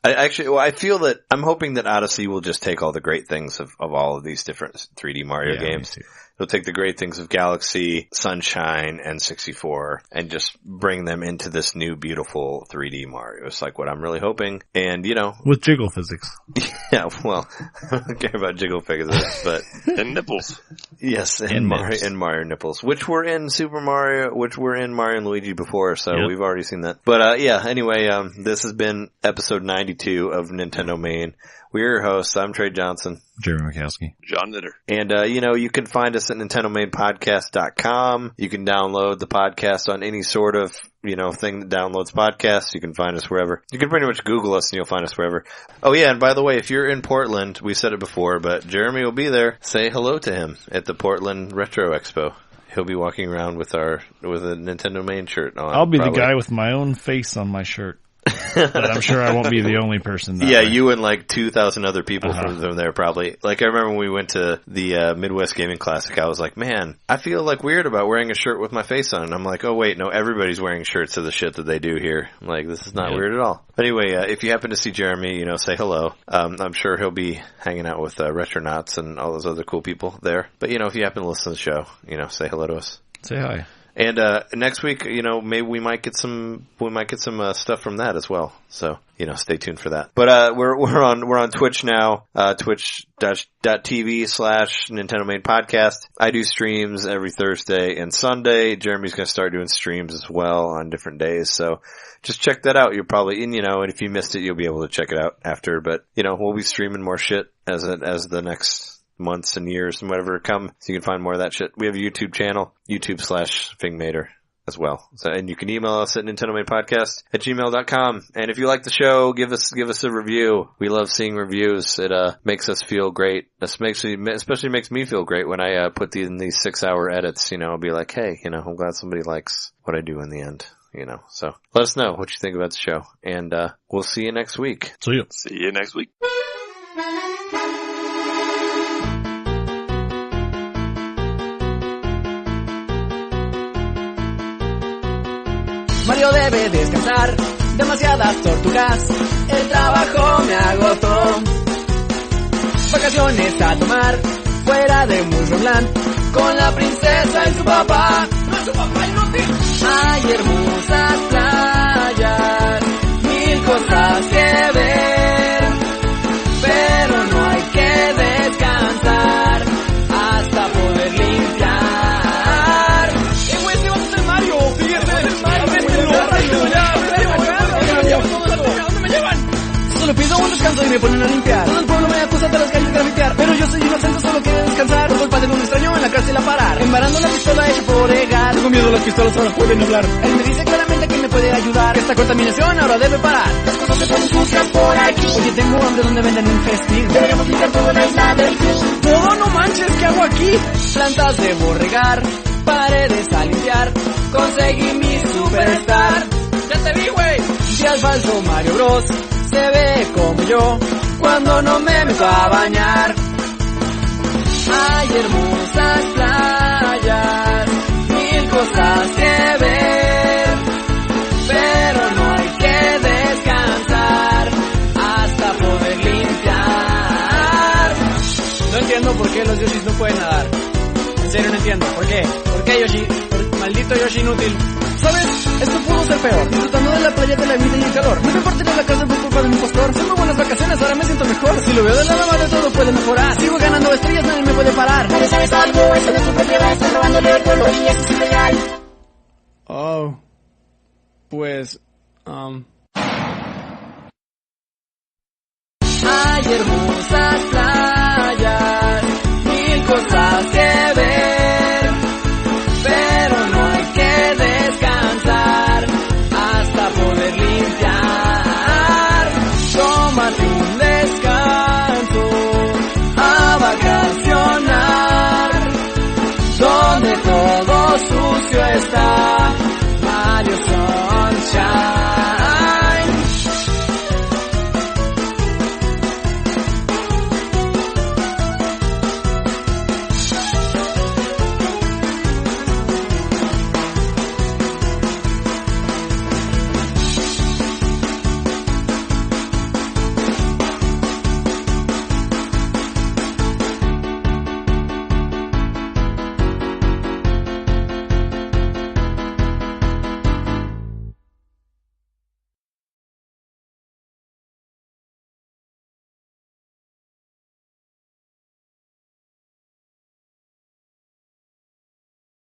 I feel that I'm hoping that Odyssey will just take all the great things of all of these different 3D Mario games. It'll take the great things of Galaxy, Sunshine, and 64 and just bring them into this new beautiful 3D Mario. It's like what I'm really hoping. And, with jiggle physics. Yeah, well, I don't care about jiggle physics, but... and nipples. Yes, and Mario nipples, which were in Mario and Luigi before, so we've already seen that. But, anyway, this has been episode 92 of Nintendomain. We're your hosts. I'm Trey Johnson. Jereme Mikowski. John Nitter. And, you can find us at NintendomainPodcast.com. You can download the podcast on any sort of, thing that downloads podcasts. You can find us wherever. You can pretty much Google us and you'll find us wherever. Oh yeah, and by the way, if you're in Portland, we said it before, but Jereme will be there. Say hello to him at the Portland Retro Expo. He'll be walking around with a Nintendomain shirt on. I'll be the guy with my own face on my shirt. But I'm sure I won't be the only person. Yeah, way. You and like 2,000 other people from there probably. Like I remember when we went to the Midwest Gaming Classic, I was like, man, I feel like weird about wearing a shirt with my face on. And I'm like, oh wait, no, everybody's wearing shirts of the shit that they do here. I'm like, this is not weird at all. But anyway, if you happen to see Jereme, say hello. I'm sure he'll be hanging out with Retronauts and all those other cool people there. But if you happen to listen to the show, say hello to us. Say hi. And next week, maybe we might get some stuff from that as well. So, stay tuned for that. But we're on Twitch now, twitch.tv/Nintendomain Podcast. I do streams every Thursday and Sunday. Jeremy's going to start doing streams as well on different days. So just check that out. You'll probably, and if you missed it, you'll be able to check it out after. But, we'll be streaming more shit as the next months and years and whatever come, so you can find more of that shit. We have a YouTube channel, YouTube/Fingmater as well. So, and you can email us at NintendomainPodcast@gmail.com. And if you like the show, give us a review. We love seeing reviews. It makes us feel great. Especially makes me feel great when I put in these 6-hour edits. I'll be like, hey, I'm glad somebody likes what I do in the end. So let us know what you think about the show, and we'll see you next week. See you next week. Mario debe descansar, demasiadas tortugas, el trabajo me agotó. Vacaciones a tomar, fuera de Mushroomland, con la princesa y su papá. ¡No es su papá inútil! Hay hermosas playas, 1000 cosas que ver, pero no hay que descansar hasta poder limpiar. Güey, te vas a hacer Mario, fíjate. ¿Dónde me llevan? Solo pido un descanso y me ponen a limpiar. Todo el pueblo me acusa de las calles de grafitear, pero yo soy inocente, solo quiero descansar. Por culpa de un extraño en la cárcel a parar, embarando la pistola hecha por Egar. Tengo miedo, las pistolas ahora pueden hablar. Él me dice claramente que me puede ayudar. Esta contaminación ahora debe parar. Las cosas se ponen sucias por aquí. Oye, tengo hambre donde venden un festín. Deberíamos limpiar toda la isla del sur. Todo, no manches, ¿qué hago aquí? Plantas debo regar, paredes a limpiar. Conseguí mi superstar. ¡Ya te vi, güey! Si al falso Mario Bros se ve como yo cuando no me meto a bañar. Hay hermosas playas, 1000 cosas que ver, pero no hay que descansar hasta poder limpiar. No entiendo por qué los Yoshis no pueden nadar. En serio no entiendo. ¿Por qué? ¿Por qué, Yoshi? Maldito Yoshi inútil. ¿Sabes? Esto pudo ser peor. Disfrutando de la playa la vida y el calor. No me importa ir a la casa por culpa de mi impostor. Son muy buenas vacaciones, ahora me siento mejor. Si lo veo de la mano de todo puede mejorar. Sigo ganando estrellas, nadie me puede parar. Pero sabes algo, eso no es tu propiedad, estás robándole el polvo y eso es ilegal. Oh, pues, Hay hermosas